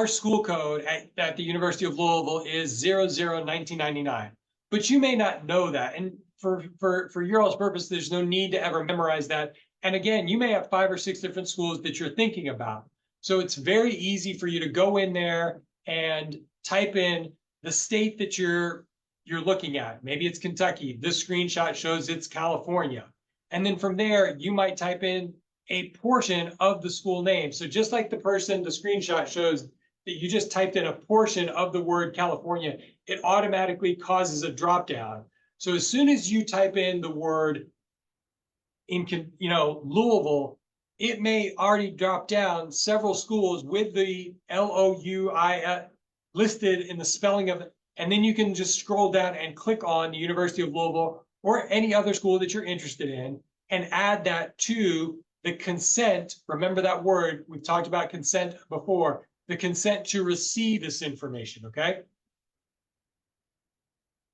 school code at the University of Louisville is 001999, but you may not know that. And for your all's purpose, there's no need to ever memorize that. And again, you may have 5 or 6 different schools that you're thinking about. So it's very easy for you to go in there and type in the state that you're looking at. Maybe it's Kentucky. This screenshot shows it's California. And then from there, you might type in a portion of the school name. So just like the screenshot shows that you just typed in a portion of the word California, it automatically causes a drop down. So as soon as you type in the word in, Louisville, it may already drop down several schools with the LOUI listed in the spelling of it. And then you can just scroll down and click on the University of Louisville or any other school that you're interested in, and add that to the consent. Remember that word, we've talked about consent before, the consent to receive this information, okay?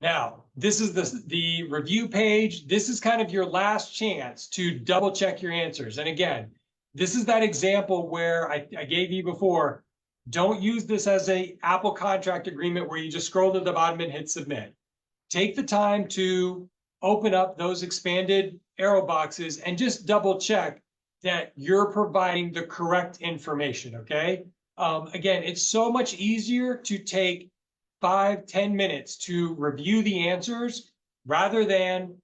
Now, this is the review page. This is kind of your last chance to double check your answers. And again, this is that example where I gave you before. Don't use this as a Apple contract agreement where you just scroll to the bottom and hit submit. Take the time to open up those expanded arrow boxes and just double check that you're providing the correct information, okay? Again, it's so much easier to take 5-10 minutes to review the answers rather than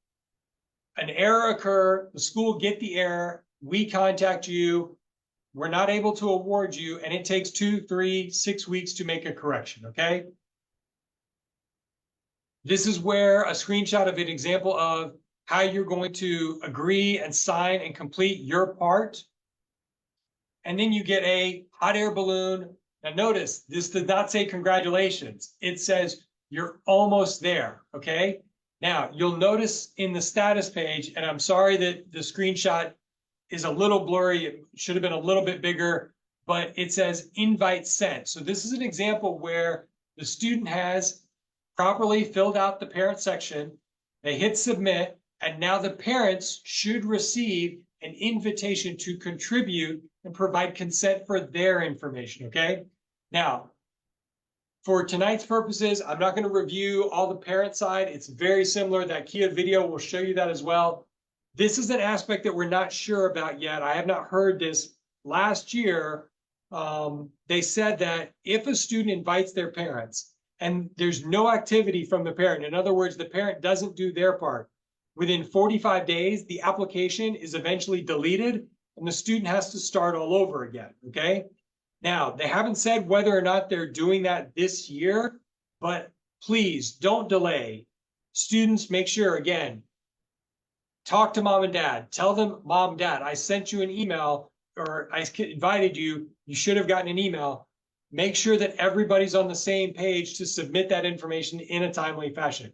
an error occur, the school get the error, we contact you, we're not able to award you, and it takes 2, 3, 6 weeks to make a correction, okay? This is where a screenshot of an example of how you're going to agree and sign and complete your part. And then you get a hot air balloon. Now notice, this does not say congratulations. It says you're almost there, okay? Now, you'll notice in the status page, and I'm sorry that the screenshot is a little blurry. It should have been a little bit bigger, but it says invite sent. So this is an example where the student has properly filled out the parent section, they hit submit, and now the parents should receive an invitation to contribute and provide consent for their information, okay? Now, for tonight's purposes, I'm not going to review all the parent side. It's very similar. That Kia video will show you that as well. This is an aspect that we're not sure about yet. I have not heard this. Last year, they said that if a student invites their parents and there's no activity from the parent, in other words, the parent doesn't do their part, within 45 days, the application is eventually deleted and the student has to start all over again, okay? Now, they haven't said whether or not they're doing that this year, but please don't delay. Students, make sure, again, talk to mom and dad. Tell them, mom, dad, I sent you an email or I invited you. You should have gotten an email. Make sure that everybody's on the same page to submit that information in a timely fashion.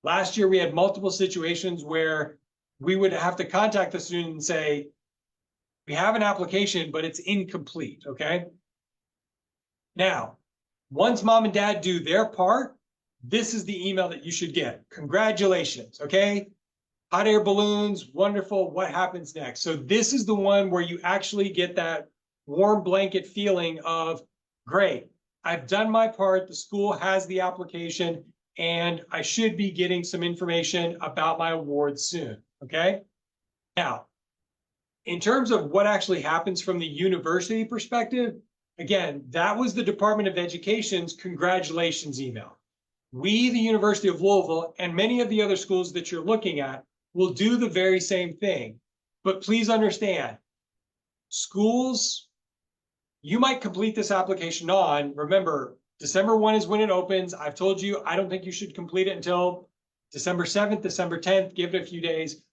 Last year, we had multiple situations where we would have to contact the student and say, we have an application, but it's incomplete, okay? Now, once mom and dad do their part, this is the email that you should get. Congratulations, okay? Hot air balloons, wonderful, what happens next? So this is the one where you actually get that warm blanket feeling of, great, I've done my part, the school has the application, and I should be getting some information about my award soon, okay? Now, in terms of what actually happens from the university perspective, again, that was the Department of Education's congratulations email. We, the University of Louisville, and many of the other schools that you're looking at will do the very same thing. But please understand, schools, you might complete this application on, remember, December 1 is when it opens. I've told you, I don't think you should complete it until December 7th, December 10th, give it a few days.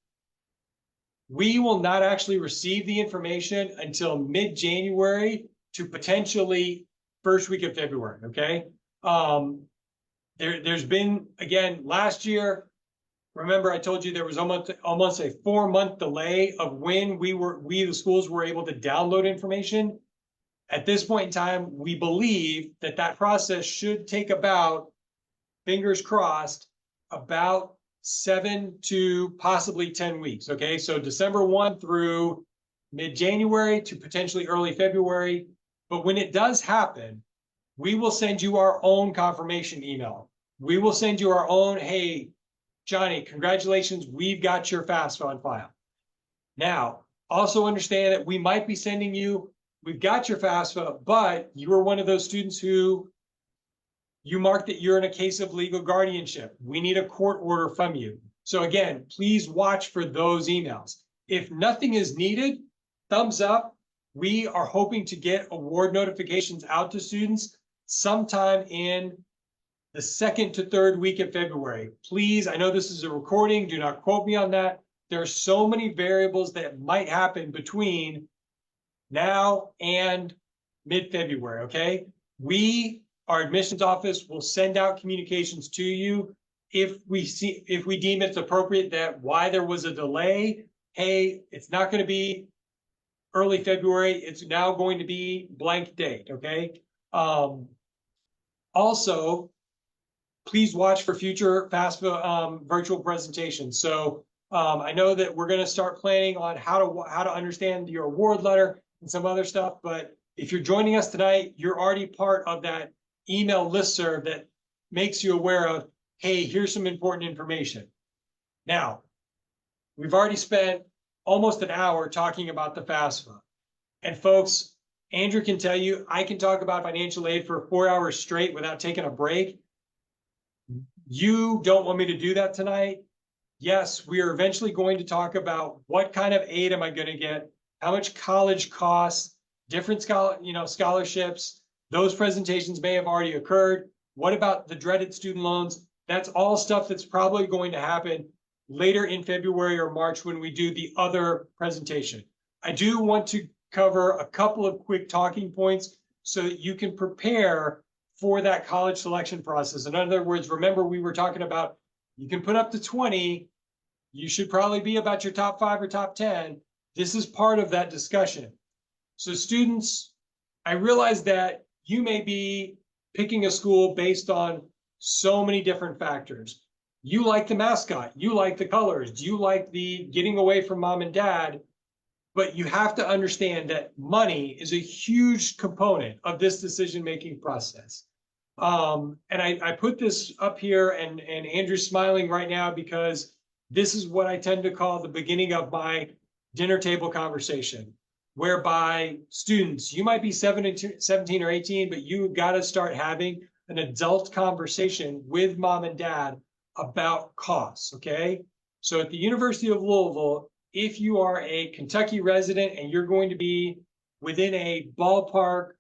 We will not actually receive the information until mid-January to potentially first week of February, okay? There's been, again, last year, remember I told you there was almost a 4-month delay of when we, the schools, were able to download information. At this point in time, we believe that that process should take about, fingers crossed, about 7 to possibly 10 weeks, okay? So December 1 through mid-January to potentially early February. But when it does happen, we will send you our own confirmation email. We will send you our own, hey, Johnny, congratulations, we've got your FAFSA on file. Now, also understand that we might be sending you, we've got your FAFSA, but you were one of those students who you marked that you're in a case of legal guardianship. We need a court order from you. So again, please watch for those emails. If nothing is needed, thumbs up. We are hoping to get award notifications out to students sometime in the 2nd to 3rd week of February. Please, I know this is a recording, do not quote me on that. There are so many variables that might happen between now and mid-February, okay? Our admissions office will send out communications to you if we deem it's appropriate that why there was a delay, hey, it's not going to be early February, it's now going to be blank date, okay? Also, please watch for future FAFSA virtual presentations. So I know that we're going to start planning on how to understand your award letter and some other stuff, but if you're joining us tonight, you're already part of that email listserv that makes you aware of, hey, here's some important information. Now, we've already spent almost an hour talking about the FAFSA. And folks, Andrew can tell you, I can talk about financial aid for 4 hours straight without taking a break. You don't want me to do that tonight. Yes, we are eventually going to talk about what kind of aid am I going to get, how much college costs, different scholarships. Those presentations may have already occurred. What about the dreaded student loans? That's all stuff that's probably going to happen later in February or March when we do the other presentation. I do want to cover a couple of quick talking points so that you can prepare for that college selection process. In other words, remember we were talking about you can put up to 20, you should probably be about your top 5 or top 10. This is part of that discussion. So students, I realize that you may be picking a school based on so many different factors. You like the mascot, you like the colors, you like the getting away from mom and dad, but you have to understand that money is a huge component of this decision-making process. And I put this up here, and Andrew's smiling right now because this is what I tend to call the beginning of my dinner table conversation, whereby students, you might be 17 or 18, but you've got to start having an adult conversation with mom and dad about costs, okay? So at the University of Louisville, if you are a Kentucky resident and you're going to be within a ballpark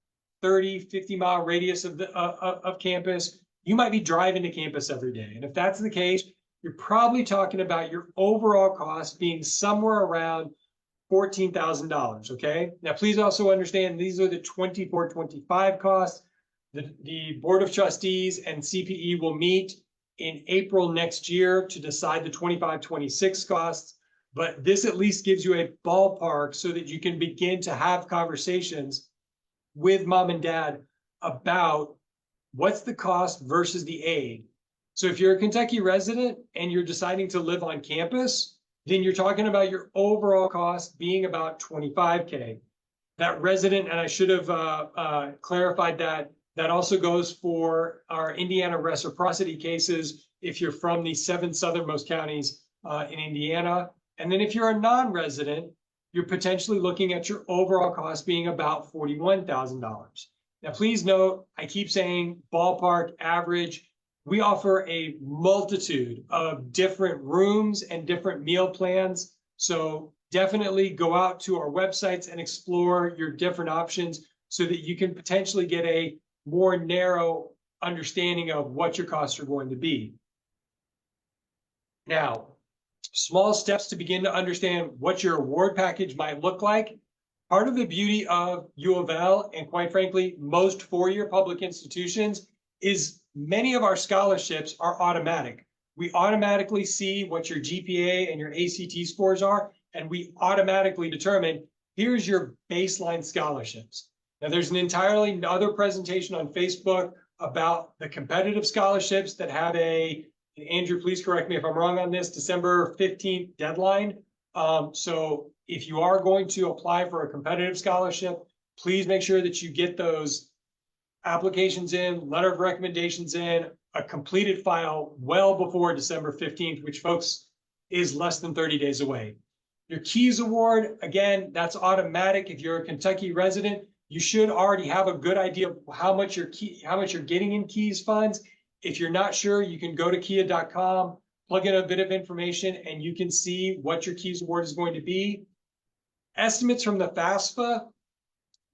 30, 50-mile radius of campus, you might be driving to campus every day. And if that's the case, you're probably talking about your overall cost being somewhere around $14,000, okay? Now, please also understand these are the 24-25 costs. The Board of Trustees and CPE will meet in April next year to decide the 25-26 costs. But this at least gives you a ballpark so that you can begin to have conversations with mom and dad about what's the cost versus the aid. So if you're a Kentucky resident and you're deciding to live on campus, then you're talking about your overall cost being about $25K. That resident, and I should have clarified that also goes for our Indiana reciprocity cases if you're from the 7 southernmost counties in Indiana. And then if you're a non-resident, you're potentially looking at your overall cost being about $41,000. Now, please note, I keep saying ballpark average. We offer a multitude of different rooms and different meal plans. So definitely go out to our websites and explore your different options so that you can potentially get a more narrow understanding of what your costs are going to be. Now, small steps to begin to understand what your award package might look like. Part of the beauty of U of L, and quite frankly, most four-year public institutions, is many of our scholarships are automatic. We automatically see what your GPA and your ACT scores are, and we automatically determine, here's your baseline scholarships. Now, there's an entirely other presentation on Facebook about the competitive scholarships that have a, Andrew, please correct me if I'm wrong on this, December 15th deadline. So if you are going to apply for a competitive scholarship, please make sure that you get those applications in, letter of recommendations in, a completed file well before December 15th, which, folks, is less than 30 days away. Your Keys Award, again, that's automatic. If you're a Kentucky resident, you should already have a good idea of how much you're getting in Keys funds. If you're not sure, you can go to kia.com, plug in a bit of information, and you can see what your Keys Award is going to be. Estimates from the FAFSA.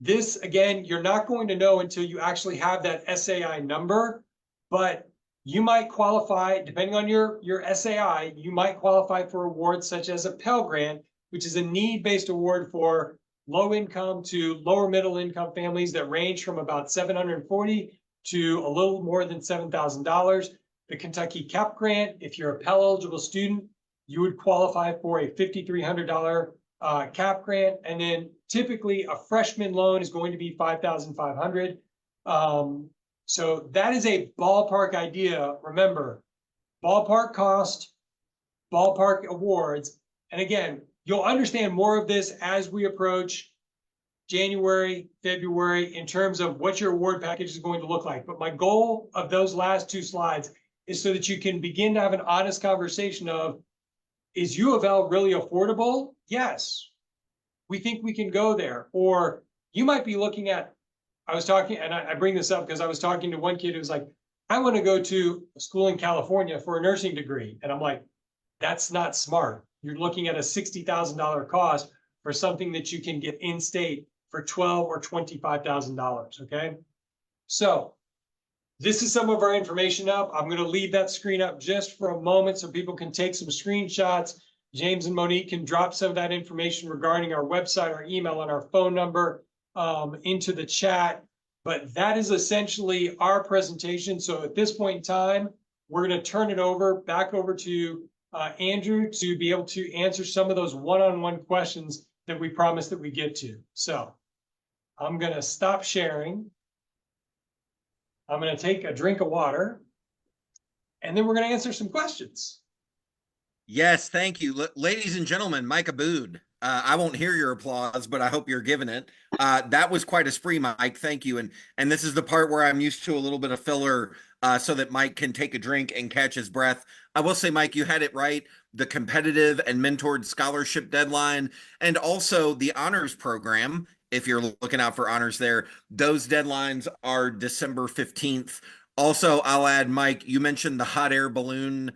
This, again, you're not going to know until you actually have that SAI number, but you might qualify, depending on your SAI, you might qualify for awards such as a Pell Grant, which is a need-based award for low-income to lower middle-income families that range from about $740 to a little more than $7,000. the Kentucky CAP grant. If you're a Pell eligible student, you would qualify for a $5,300 CAP grant. And then typically a freshman loan is going to be $5,500. So that is a ballpark idea. Remember, ballpark cost, ballpark awards. And again, you'll understand more of this as we approach January, February, in terms of what your award package is going to look like. But my goal of those last two slides is so that you can begin to have an honest conversation of, is U of L really affordable? Yes, we think we can go there. Or you might be looking at, I was talking, and I bring this up because I was talking to one kid who's like, I want to go to a school in California for a nursing degree. And I'm like, that's not smart. You're looking at a $60,000 cost for something that you can get in state for $12,000 or $25,000. Okay. So this is some of our information up. I'm going to leave that screen up just for a moment so people can take some screenshots. James and Monique can drop some of that information regarding our website, our email, and our phone number into the chat. But that is essentially our presentation. So at this point in time, we're going to turn it back over to Andrew to be able to answer some of those one-on-one questions that we promised that we get to. So I'm going to stop sharing. I'm going to take a drink of water, and then we're going to answer some questions. Yes, thank you. Ladies and gentlemen, Mike Abood. I won't hear your applause, but I hope you're giving it. That was quite a spree, Mike. Thank you. And this is the part where I'm used to a little bit of filler so that Mike can take a drink and catch his breath. I will say, Mike, you had it right. The competitive and mentored scholarship deadline, and also the honors program, if you're looking out for honors there, those deadlines are December 15th. Also, I'll add, Mike, you mentioned the hot air balloon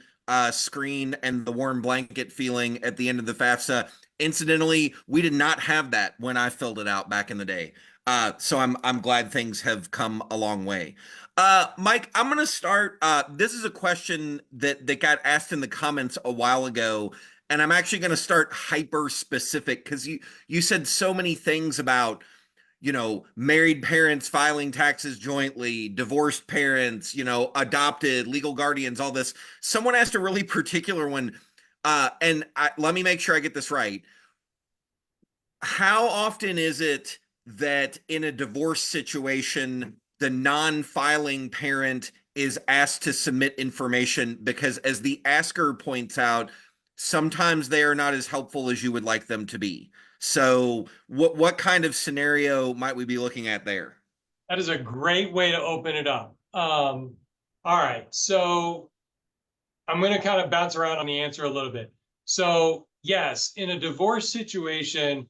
screen and the warm blanket feeling at the end of the FAFSA. Incidentally, we did not have that when I filled it out back in the day. So I'm glad things have come a long way. Mike, I'm going to start. This is a question that got asked in the comments a while ago, and I'm actually going to start hyper specific because you said so many things about, married parents filing taxes jointly, divorced parents, adopted, legal guardians, all this. Someone asked a really particular one, let me make sure I get this right. How often is it that in a divorce situation, the non-filing parent is asked to submit information? Because as the asker points out, sometimes they are not as helpful as you would like them to be. So what kind of scenario might we be looking at there? That is a great way to open it up. All right, so I'm going to kind of bounce around on the answer a little bit. So yes, in a divorce situation,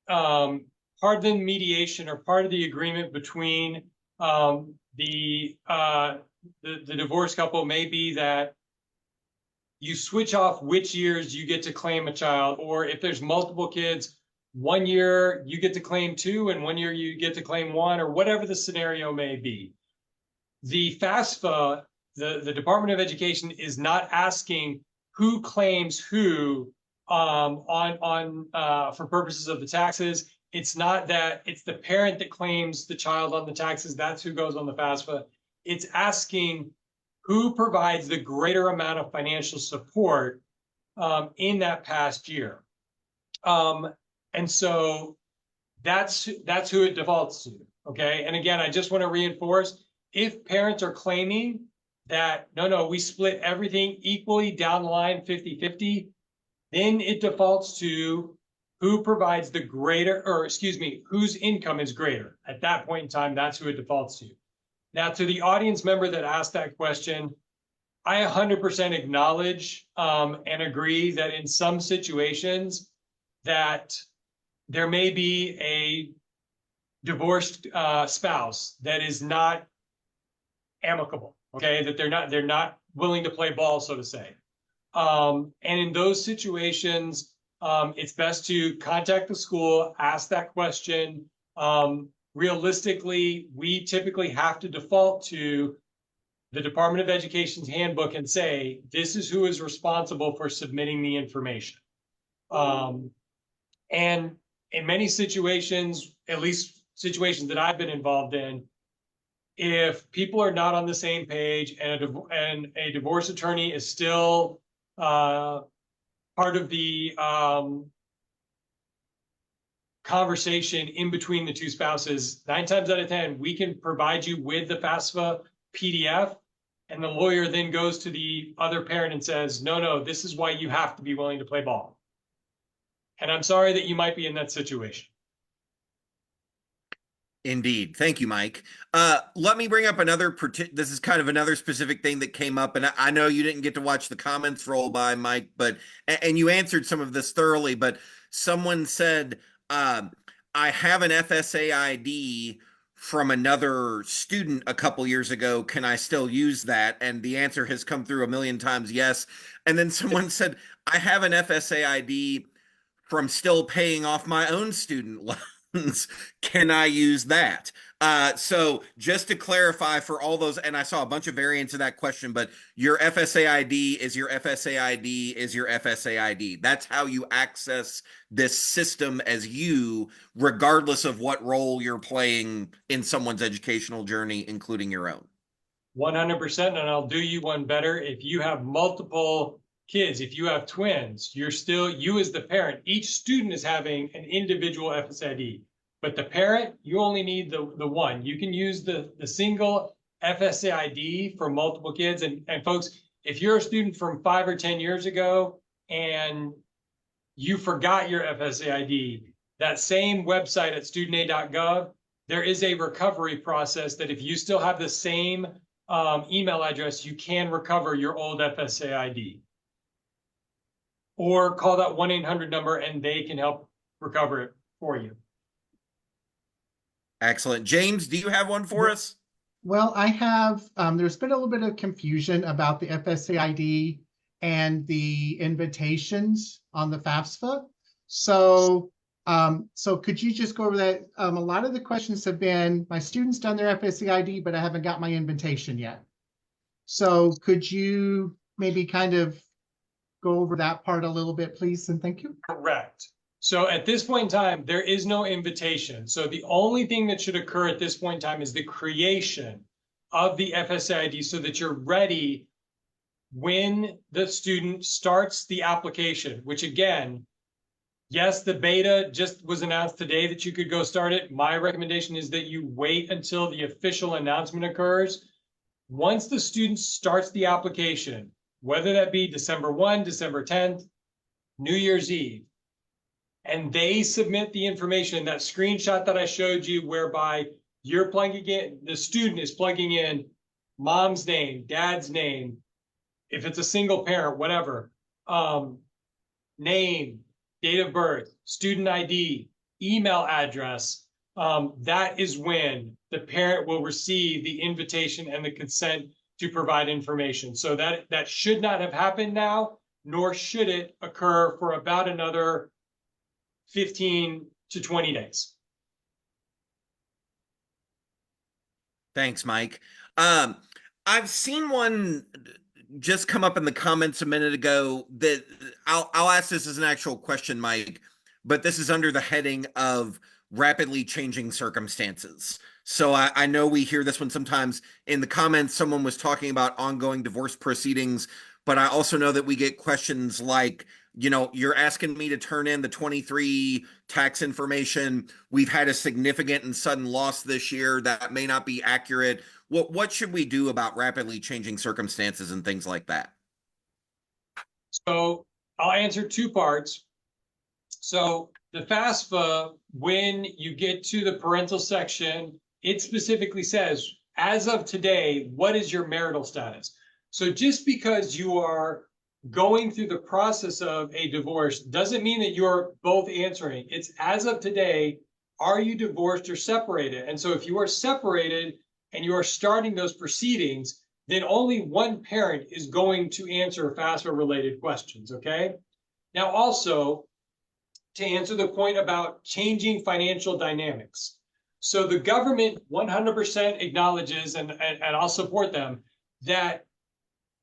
part of the mediation or part of the agreement between the divorced couple may be that you switch off which years you get to claim a child, or if there's multiple kids, 1 year you get to claim 2 and 1 year you get to claim 1, or whatever the scenario may be. The FAFSA, the Department of Education, is not asking who claims who for purposes of the taxes. It's not that it's the parent that claims the child on the taxes. That's who goes on the FAFSA. It's asking who provides the greater amount of financial support in that past year. And so that's who it defaults to, okay? And again, I just want to reinforce, if parents are claiming that, no, we split everything equally down the line, 50-50, then it defaults to who provides the greater, or excuse me, whose income is greater. At that point in time, that's who it defaults to. Now, to the audience member that asked that question, I 100% acknowledge and agree that in some situations that there may be a divorced spouse that is not amicable, okay, that they're not willing to play ball, so to say. And in those situations, it's best to contact the school, ask that question. Realistically, we typically have to default to the Department of Education's handbook and say, this is who is responsible for submitting the information. And in many situations, at least situations that I've been involved in, if people are not on the same page and a divorce attorney is still part of the conversation in between the two spouses, 9 times out of 10, we can provide you with the FAFSA PDF, and the lawyer then goes to the other parent and says, no, this is why you have to be willing to play ball. And I'm sorry that you might be in that situation. Indeed. Thank you, Mike. Let me bring up another, this is kind of another specific thing that came up, and I know you didn't get to watch the comments roll by, Mike, but, and you answered some of this thoroughly, but someone said, I have an FSA ID from another student a couple years ago. Can I still use that? And the answer has come through a million times, yes. And then someone said, I have an FSA ID from still paying off my own student loans. Can I use that? So just to clarify for all those, and I saw a bunch of variants of that question, but your FSA ID is your FSA ID is your FSA ID. That's how you access this system as you, regardless of what role you're playing in someone's educational journey, including your own. 100%, and I'll do you one better. If you have multiple kids, if you have twins, you're still, you as the parent, each student is having an individual FSA ID. But the parent, you only need the one. You can use the single FSA ID for multiple kids. And folks, if you're a student from 5 or 10 years ago and you forgot your FSA ID, that same website at studentaid.gov, there is a recovery process that if you still have the same email address, you can recover your old FSA ID. Or call that 1-800 number and they can help recover it for you. Excellent. James, do you have one for us? Well, I have, there's been a little bit of confusion about the FSA ID and the invitations on the FAFSA. So, so could you just go over that? A lot of the questions have been, my student's done their FSA ID, but I haven't got my invitation yet. So could you maybe kind of go over that part a little bit, please, and thank you. Correct. So at this point in time, there is no invitation. So the only thing that should occur at this point in time is the creation of the FSA ID so that you're ready when the student starts the application, which again, yes, the beta just was announced today that you could go start it. My recommendation is that you wait until the official announcement occurs. Once the student starts the application, whether that be December 1, December 10th, New Year's Eve, and they submit the information, that screenshot that I showed you whereby you're plugging in, the student is plugging in mom's name, dad's name, if it's a single parent, whatever, name, date of birth, student ID, email address, that is when the parent will receive the invitation and the consent to provide information. So that should not have happened now, nor should it occur for about another 15 to 20 days. Thanks, Mike. I've seen one just come up in the comments a minute ago that I'll ask this as an actual question, Mike, but this is under the heading of rapidly changing circumstances. So I know we hear this one sometimes in the comments. Someone was talking about ongoing divorce proceedings, but I also know that we get questions like, you know, you're asking me to turn in the 23 tax information. We've had a significant and sudden loss this year that may not be accurate. What should we do about rapidly changing circumstances and things like that? So I'll answer 2 parts. So the FAFSA, when you get to the parental section, it specifically says, as of today, what is your marital status? So just because you are going through the process of a divorce doesn't mean that you're both answering. It's as of today, are you divorced or separated? And so if you are separated and you are starting those proceedings, then only one parent is going to answer FAFSA related questions, okay? Now also, to answer the point about changing financial dynamics. So the government 100% acknowledges, and I'll support them, that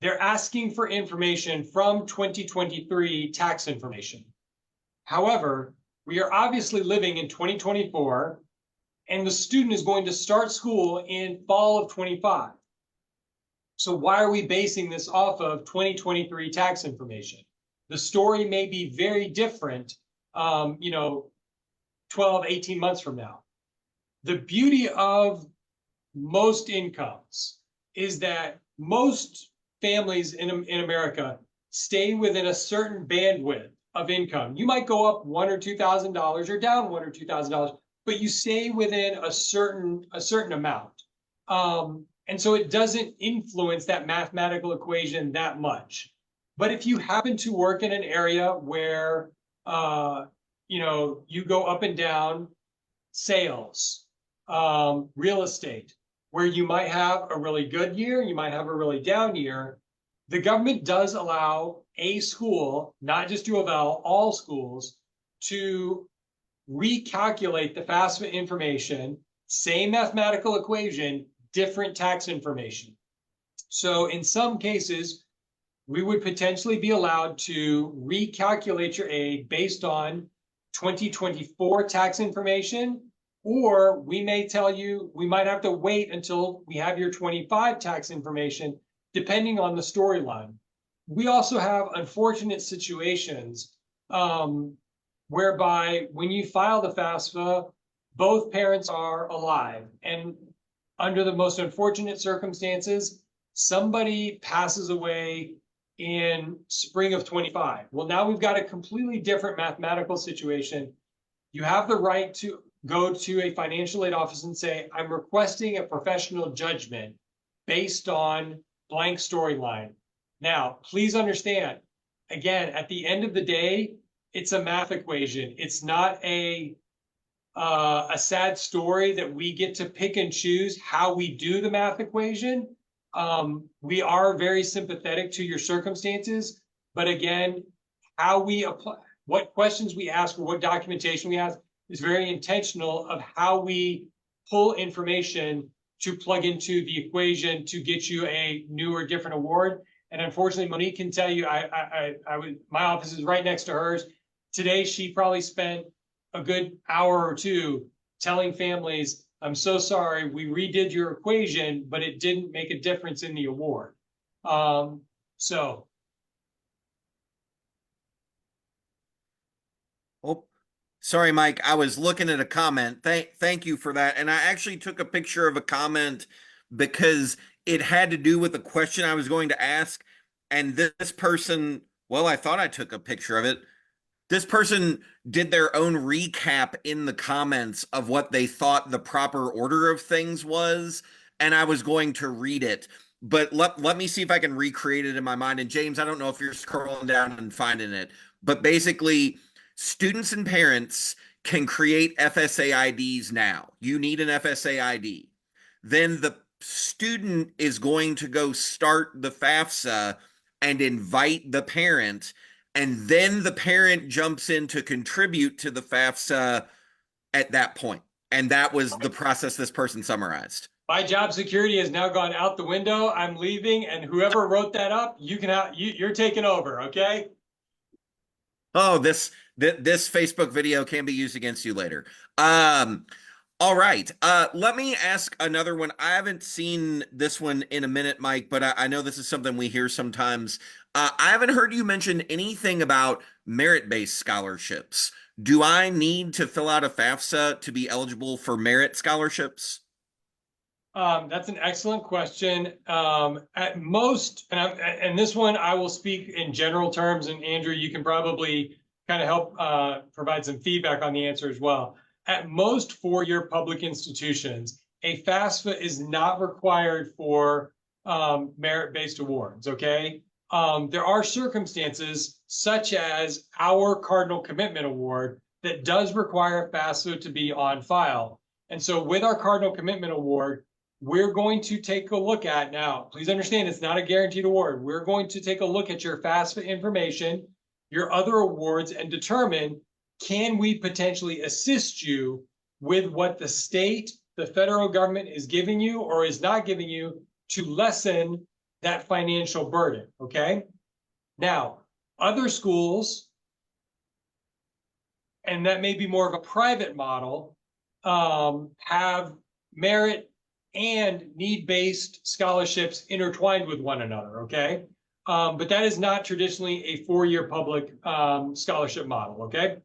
they're asking for information from 2023 tax information. However, we are obviously living in 2024, and the student is going to start school in fall of 25. So why are we basing this off of 2023 tax information? The story may be very different, 12, 18 months from now. The beauty of most incomes is that most families in America stay within a certain bandwidth of income. You might go up $1,000 or $2,000 or down $1,000 or $2,000, but you stay within a certain amount. And so it doesn't influence that mathematical equation that much. But if you happen to work in an area where you go up and down, sales, real estate, where you might have a really good year, you might have a really down year, the government does allow a school, not just U of L, all schools, to recalculate the FAFSA information, same mathematical equation, different tax information. So in some cases, we would potentially be allowed to recalculate your aid based on 2024 tax information, or we may tell you we might have to wait until we have your 25 tax information, depending on the storyline. We also have unfortunate situations whereby when you file the FAFSA, both parents are alive, and under the most unfortunate circumstances, somebody passes away in spring of 25. Well, now we've got a completely different mathematical situation. You have the right to go to a financial aid office and say, I'm requesting a professional judgment based on blank storyline. Now, please understand, again, at the end of the day, it's a math equation. It's not a sad story that we get to pick and choose how we do the math equation. We are very sympathetic to your circumstances, but again, how we apply, what questions we ask, or what documentation we ask is very intentional of how we pull information to plug into the equation to get you a new or different award. And unfortunately, Monique can tell you, my office is right next to hers. Today, she probably spent a good hour or two telling families, I'm so sorry, we redid your equation, but it didn't make a difference in the award. So. Oh, sorry, Mike. I was looking at a comment. Thank you for that. And I actually took a picture of a comment because it had to do with the question I was going to ask. And this person, well, I thought I took a picture of it. This person did their own recap in the comments of what they thought the proper order of things was, and I was going to read it. But let me see if I can recreate it in my mind. And James, I don't know if you're scrolling down and finding it, but basically, students and parents can create FSA IDs now. You need an FSA ID. Then the student is going to go start the FAFSA and invite the parent, and then the parent jumps in to contribute to the FAFSA at that point. And that was the process this person summarized. My job security has now gone out the window. I'm leaving, and whoever wrote that up, you're taking over, okay? Oh, this Facebook video can be used against you later. All right. Let me ask another one. I haven't seen this one in a minute, Mike, but I know this is something we hear sometimes. I haven't heard you mention anything about merit-based scholarships. Do I need to fill out a FAFSA to be eligible for merit scholarships? That's an excellent question. At most, and this one I will speak in general terms, and Andrew, you can probably kind of help provide some feedback on the answer as well. At most four-year public institutions, a FAFSA is not required for merit-based awards, okay? There are circumstances such as our Cardinal Commitment Award that does require FAFSA to be on file. And so with our Cardinal Commitment Award, we're going to take a look at, now, please understand it's not a guaranteed award. We're going to take a look at your FAFSA information, your other awards, and determine, can we potentially assist you with what the state, the federal government is giving you or is not giving you to lessen that financial burden, okay? Now, other schools, and that may be more of a private model, have merit and need-based scholarships intertwined with one another, okay? But that is not traditionally a four-year public scholarship model, okay?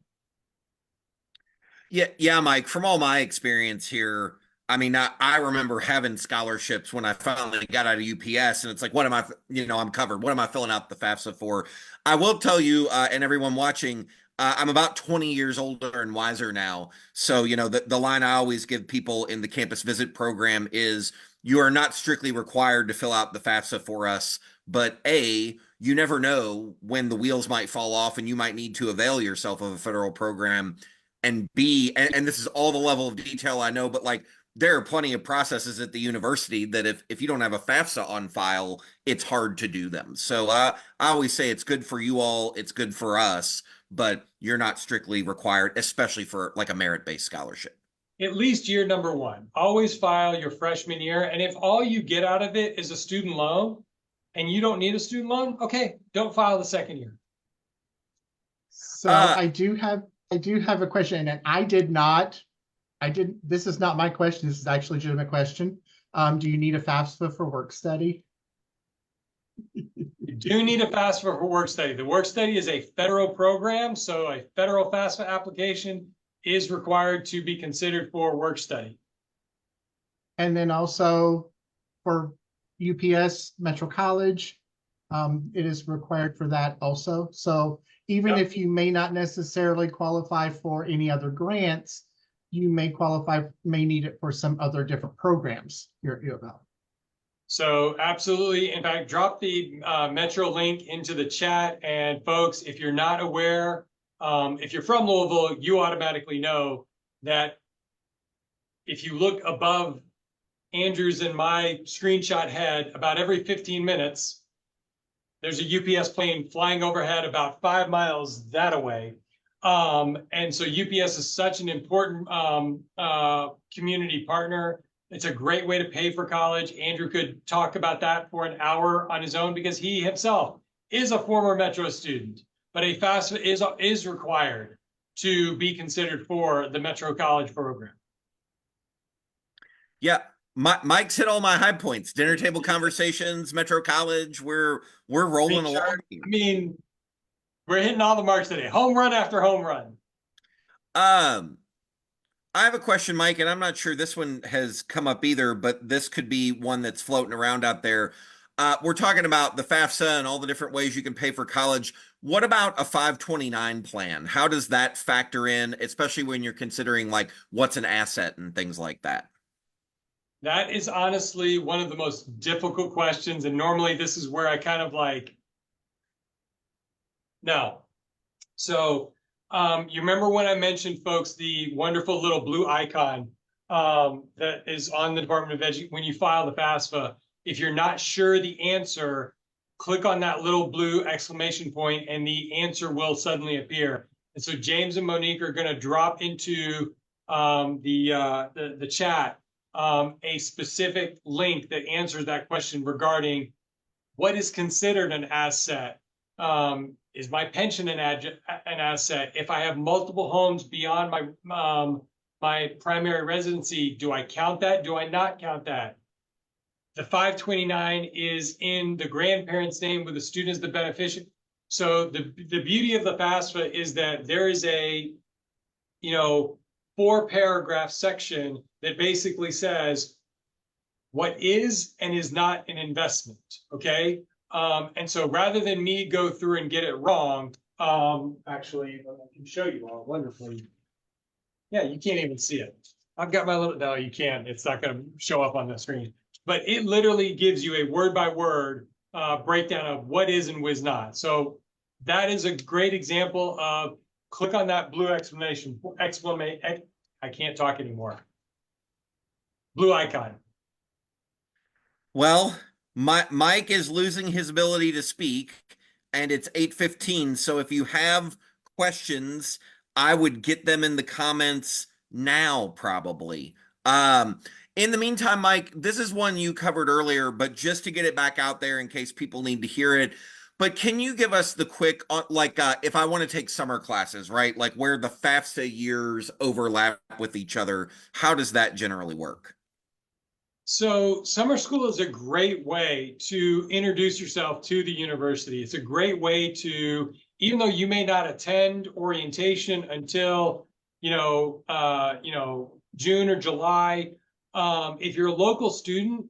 Yeah, Mike, from all my experience here, I mean, I remember having scholarships when I finally got out of UPS, and it's like, what am I, I'm covered. What am I filling out the FAFSA for? I will tell you, and everyone watching, I'm about 20 years older and wiser now. So, the line I always give people in the campus visit program is you are not strictly required to fill out the FAFSA for us, but A, you never know when the wheels might fall off and you might need to avail yourself of a federal program. And B, and this is all the level of detail I know, but like there are plenty of processes at the university that if you don't have a FAFSA on file, it's hard to do them. So I always say it's good for you all, it's good for us, but you're not strictly required, especially for like a merit-based scholarship. At least year number one. Always file your freshman year. And if all you get out of it is a student loan and you don't need a student loan, okay, don't file the second year. So I do have a question, and this is not my question. This is actually a legitimate question. Do you need a FAFSA for work study? You do need a FAFSA for work study. The work study is a federal program, so a federal FAFSA application is required to be considered for work study. And then also for UPS Metro College, it is required for that also. So even if you may not necessarily qualify for any other grants, you may need it for some other different programs you're about. So absolutely. In fact, drop the Metro link into the chat. And folks, if you're not aware, if you're from Louisville, you automatically know that if you look above Andrew's and my screenshot head, about every 15 minutes, there's a UPS plane flying overhead about 5 miles that away. And so UPS is such an important community partner. It's a great way to pay for college. Andrew could talk about that for an hour on his own because he himself is a former Metro student, but a FAFSA is required to be considered for the Metro College program. Yeah, Mike's hit all my high points. Dinner table conversations, Metro College. We're rolling along. I mean, we're hitting all the marks today. Home run after home run. I have a question, Mike, and I'm not sure this one has come up either, but this could be one that's floating around out there. We're talking about the FAFSA and all the different ways you can pay for college. What about a 529 plan? How does that factor in, especially when you're considering like what's an asset and things like that? That is honestly one of the most difficult questions. And normally this is where I kind of like, no. So you remember when I mentioned, folks, the wonderful little blue icon that is on the Department of Education when you file the FAFSA. If you're not sure the answer, click on that little blue exclamation point and the answer will suddenly appear. And so James and Monique are going to drop into the chat a specific link that answers that question regarding what is considered an asset. Is my pension an asset? If I have multiple homes beyond my primary residency, do I count that? Do I not count that? The 529 is in the grandparent's name with the student as the beneficiary. So the beauty of the FAFSA is that there is a 4-paragraph section that basically says what is and is not an investment. Okay. And so rather than me go through and get it wrong, actually, I can show you all wonderfully. Yeah, you can't even see it. I've got my little, no, you can't. It's not going to show up on the screen. But it literally gives you a word-by-word breakdown of what is and what is not. So that is a great example of click on that blue exclamation, I can't talk anymore. Blue icon. Well, Mike is losing his ability to speak, and it's 8:15. So if you have questions, I would get them in the comments now, probably. In the meantime, Mike, this is one you covered earlier, but just to get it back out there in case people need to hear it, But can you give us the quick, if I want to take summer classes, right? Like where the FAFSA years overlap with each other, how does that generally work? So summer school is a great way to introduce yourself to the university. It's a great way to, even though you may not attend orientation until, June or July, if you're a local student,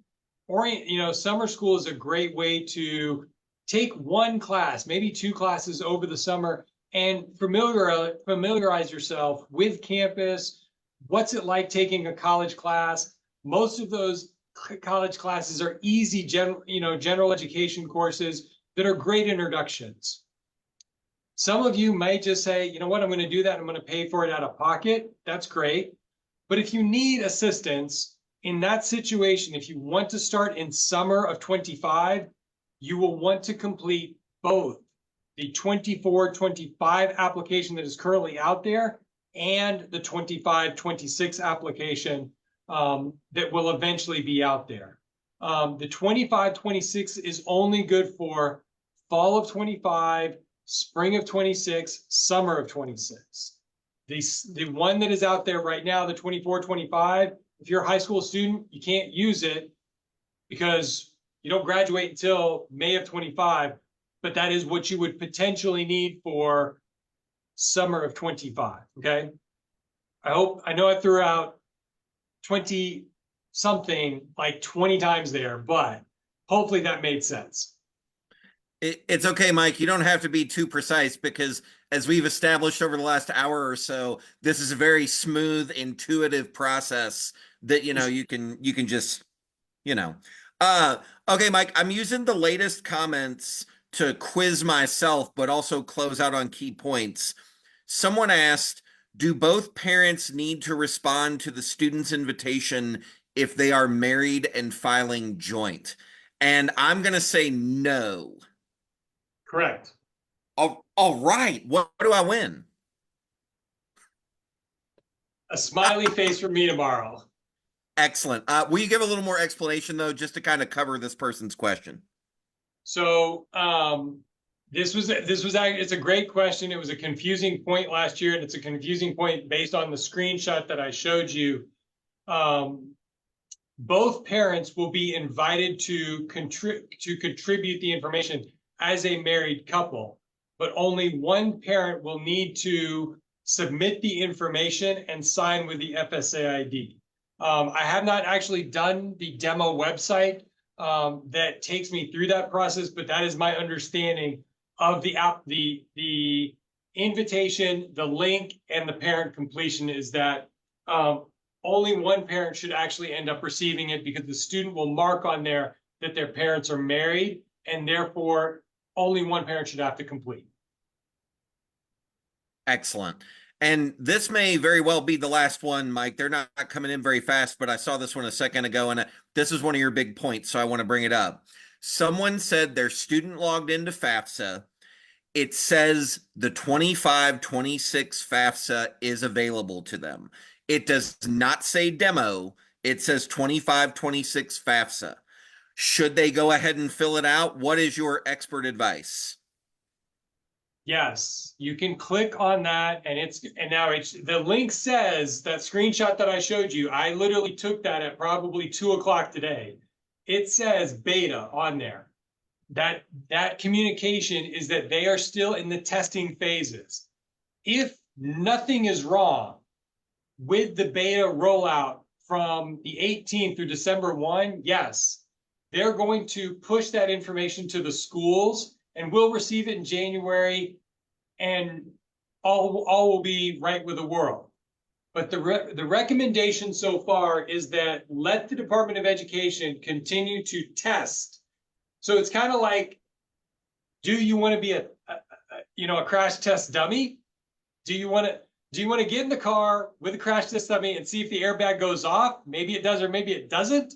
summer school is a great way to take one class, maybe two classes over the summer and familiarize yourself with campus. What's it like taking a college class? Most of those college classes are easy general education courses that are great introductions. Some of you might just say, you know what, I'm going to do that. I'm going to pay for it out of pocket. That's great. But if you need assistance in that situation, if you want to start in summer of 25, you will want to complete both the 24-25 application that is currently out there and the 25-26 application that will eventually be out there. The 25-26 is only good for fall of 25, spring of 26, summer of 26. The one that is out there right now, the 24-25, if you're a high school student, you can't use it because you don't graduate until May of 25, but that is what you would potentially need for summer of 25, okay? I know I threw out 20 something like 20 times there, but hopefully that made sense. It's okay, Mike. You don't have to be too precise because as we've established over the last hour or so, this is a very smooth, intuitive process that, you can just, you know. Okay, Mike, I'm using the latest comments to quiz myself, but also close out on key points. Someone asked, do both parents need to respond to the student's invitation if they are married and filing joint? And I'm going to say no. Correct. All right. What do I win? A smiley face for me tomorrow. Excellent. Will you give a little more explanation, though, just to kind of cover this person's question? So it's a great question. It was a confusing point last year, and it's a confusing point based on the screenshot that I showed you. Both parents will be invited to contribute the information as a married couple, but only one parent will need to submit the information and sign with the FSA ID. I have not actually done the demo website that takes me through that process, but that is my understanding of the invitation, the link, and the parent completion is that only one parent should actually end up receiving it because the student will mark on there that their parents are married, and therefore only one parent should have to complete. Excellent. And this may very well be the last one, Mike. They're not coming in very fast, but I saw this one a second ago, and this is one of your big points, so I want to bring it up. Someone said their student logged into FAFSA. It says the 25-26 FAFSA is available to them. It does not say demo. It says 25-26 FAFSA. Should they go ahead and fill it out? What is your expert advice? Yes, you can click on that, and the link says that screenshot that I showed you. I literally took that at probably 2 o'clock today. It says beta on there. That communication is that they are still in the testing phases. If nothing is wrong with the beta rollout from the 18th through December 1, yes, they're going to push that information to the schools and we'll receive it in January, and all will be right with the world. But the recommendation so far is that let the Department of Education continue to test. So it's kind of like, do you want to be a crash test dummy? Do you want to get in the car with a crash test dummy and see if the airbag goes off? Maybe it does or maybe it doesn't.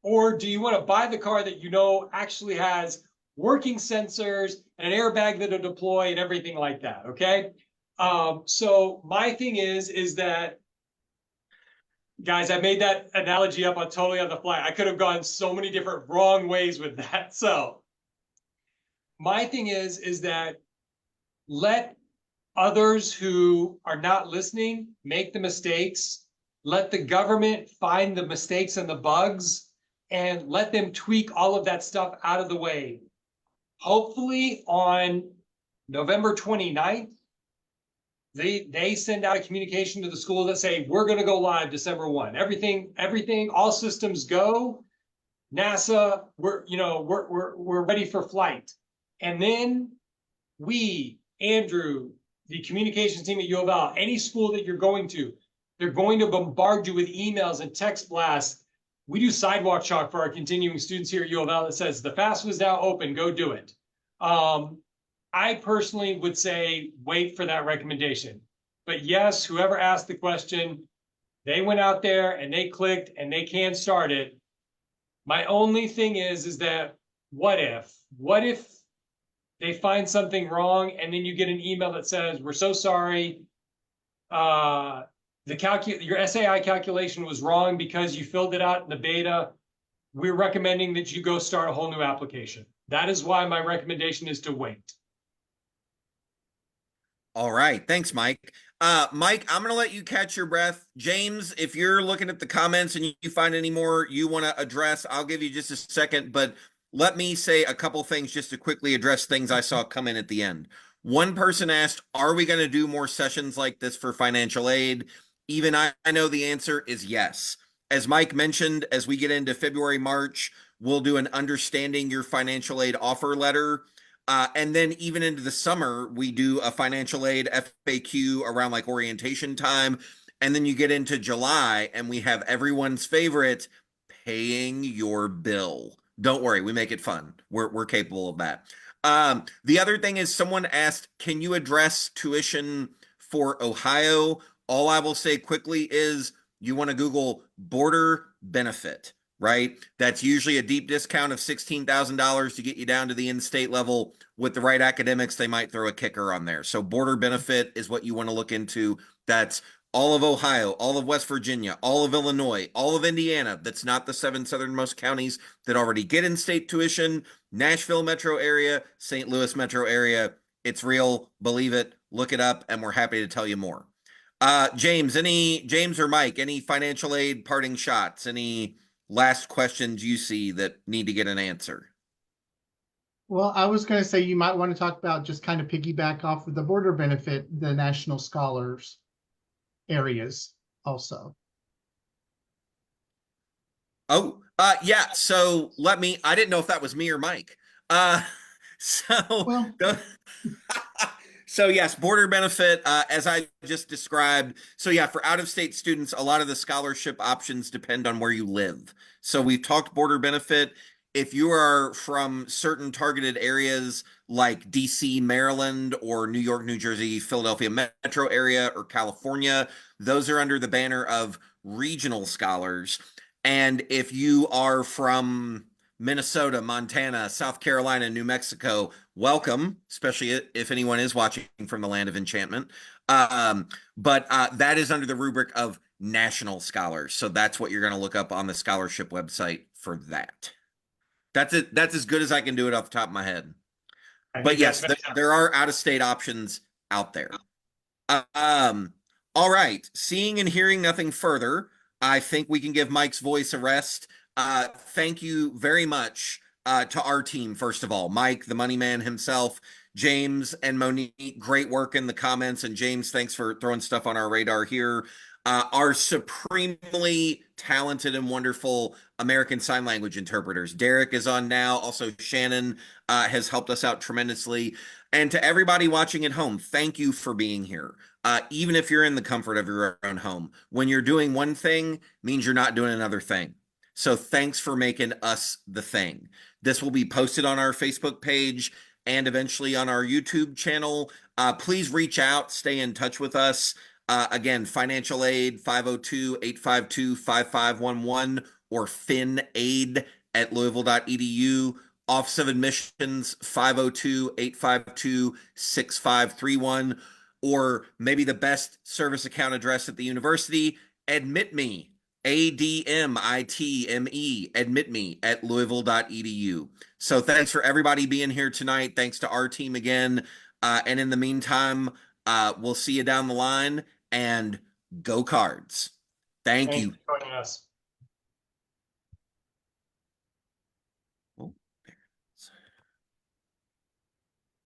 Or do you want to buy the car that you know actually has working sensors and an airbag that'll deploy and everything like that, okay? So my thing is that, guys, I made that analogy up totally on the fly. I could have gone so many different wrong ways with that. So my thing is that let others who are not listening make the mistakes. Let the government find the mistakes and the bugs and let them tweak all of that stuff out of the way. Hopefully on November 29th, they send out a communication to the school that say, we're going to go live December 1. Everything, all systems go. NASA, we're ready for flight. And then we, Andrew, the communications team at U of L, any school that you're going to, they're going to bombard you with emails and text blasts. We do sidewalk chalk for our continuing students here at U of L that says the FAFSA is now open, go do it. I personally would say wait for that recommendation. But yes, whoever asked the question, they went out there and they clicked and they can start it. My only thing is that what if they find something wrong and then you get an email that says, we're so sorry, your SAI calculation was wrong because you filled it out in the beta. We're recommending that you go start a whole new application. That is why my recommendation is to wait. All right. Thanks, Mike. Mike, I'm going to let you catch your breath. James, if you're looking at the comments and you find any more you want to address, I'll give you just a second, but let me say a couple things just to quickly address things I saw come in at the end. One person asked, are we going to do more sessions like this for financial aid? Even I know the answer is yes. As Mike mentioned, as we get into February, March, we'll do an understanding your financial aid offer letter. And then even into the summer, we do a financial aid FAQ around like orientation time. And then you get into July and we have everyone's favorite, paying your bill. Don't worry, we make it fun. We're capable of that. The other thing is someone asked, can you address tuition for Ohio? All I will say quickly is you want to Google border benefit, right? That's usually a deep discount of $16,000 to get you down to the in-state level. With the right academics, they might throw a kicker on there. So border benefit is what you want to look into. That's all of Ohio, all of West Virginia, all of Illinois, all of Indiana. That's not the 7 southernmost counties that already get in-state tuition. Nashville metro area, St. Louis metro area. It's real. Believe it. Look it up, and we're happy to tell you more. James or Mike, any financial aid parting shots? Any last questions you see that need to get an answer? Well, I was going to say you might want to talk about just kind of piggyback off of the border benefit, the national scholars areas also. Oh, yeah. So I didn't know if that was me or Mike. So, Well, so yes, border benefit, as I just described. So yeah, for out-of-state students, a lot of the scholarship options depend on where you live. So we've talked border benefit. If you are from certain targeted areas like DC, Maryland, or New York, New Jersey, Philadelphia metro area, or California, those are under the banner of regional scholars. And if you are from Minnesota, Montana, South Carolina, New Mexico, welcome, especially if anyone is watching from the land of enchantment. But that is under the rubric of national scholars. So that's what you're going to look up on the scholarship website for that. That's it. That's as good as I can do it off the top of my head. But yes, there are out-of-state options out there. All right. Seeing and hearing nothing further, I think we can give Mike's voice a rest. Thank you very much to our team, first of all. Mike, the money man himself, James and Monique, great work in the comments. And James, thanks for throwing stuff on our radar here. Our supremely talented and wonderful American Sign Language interpreters. Derek is on now. Also, Shannon has helped us out tremendously. And to everybody watching at home, thank you for being here. Even if you're in the comfort of your own home, when you're doing one thing means you're not doing another thing. So thanks for making us the thing. This will be posted on our Facebook page and eventually on our YouTube channel. Please reach out, stay in touch with us. Again, financial aid, 502-852-5511 or finaid at louisville.edu. Office of Admissions, 502-852-6531. Or maybe the best service account address at the university, admitme ADMITME, admit me at louisville.edu. So thanks for everybody being here tonight. Thanks to our team again. And in the meantime, we'll see you down the line, and go Cards. Thank Thanks you. for joining us.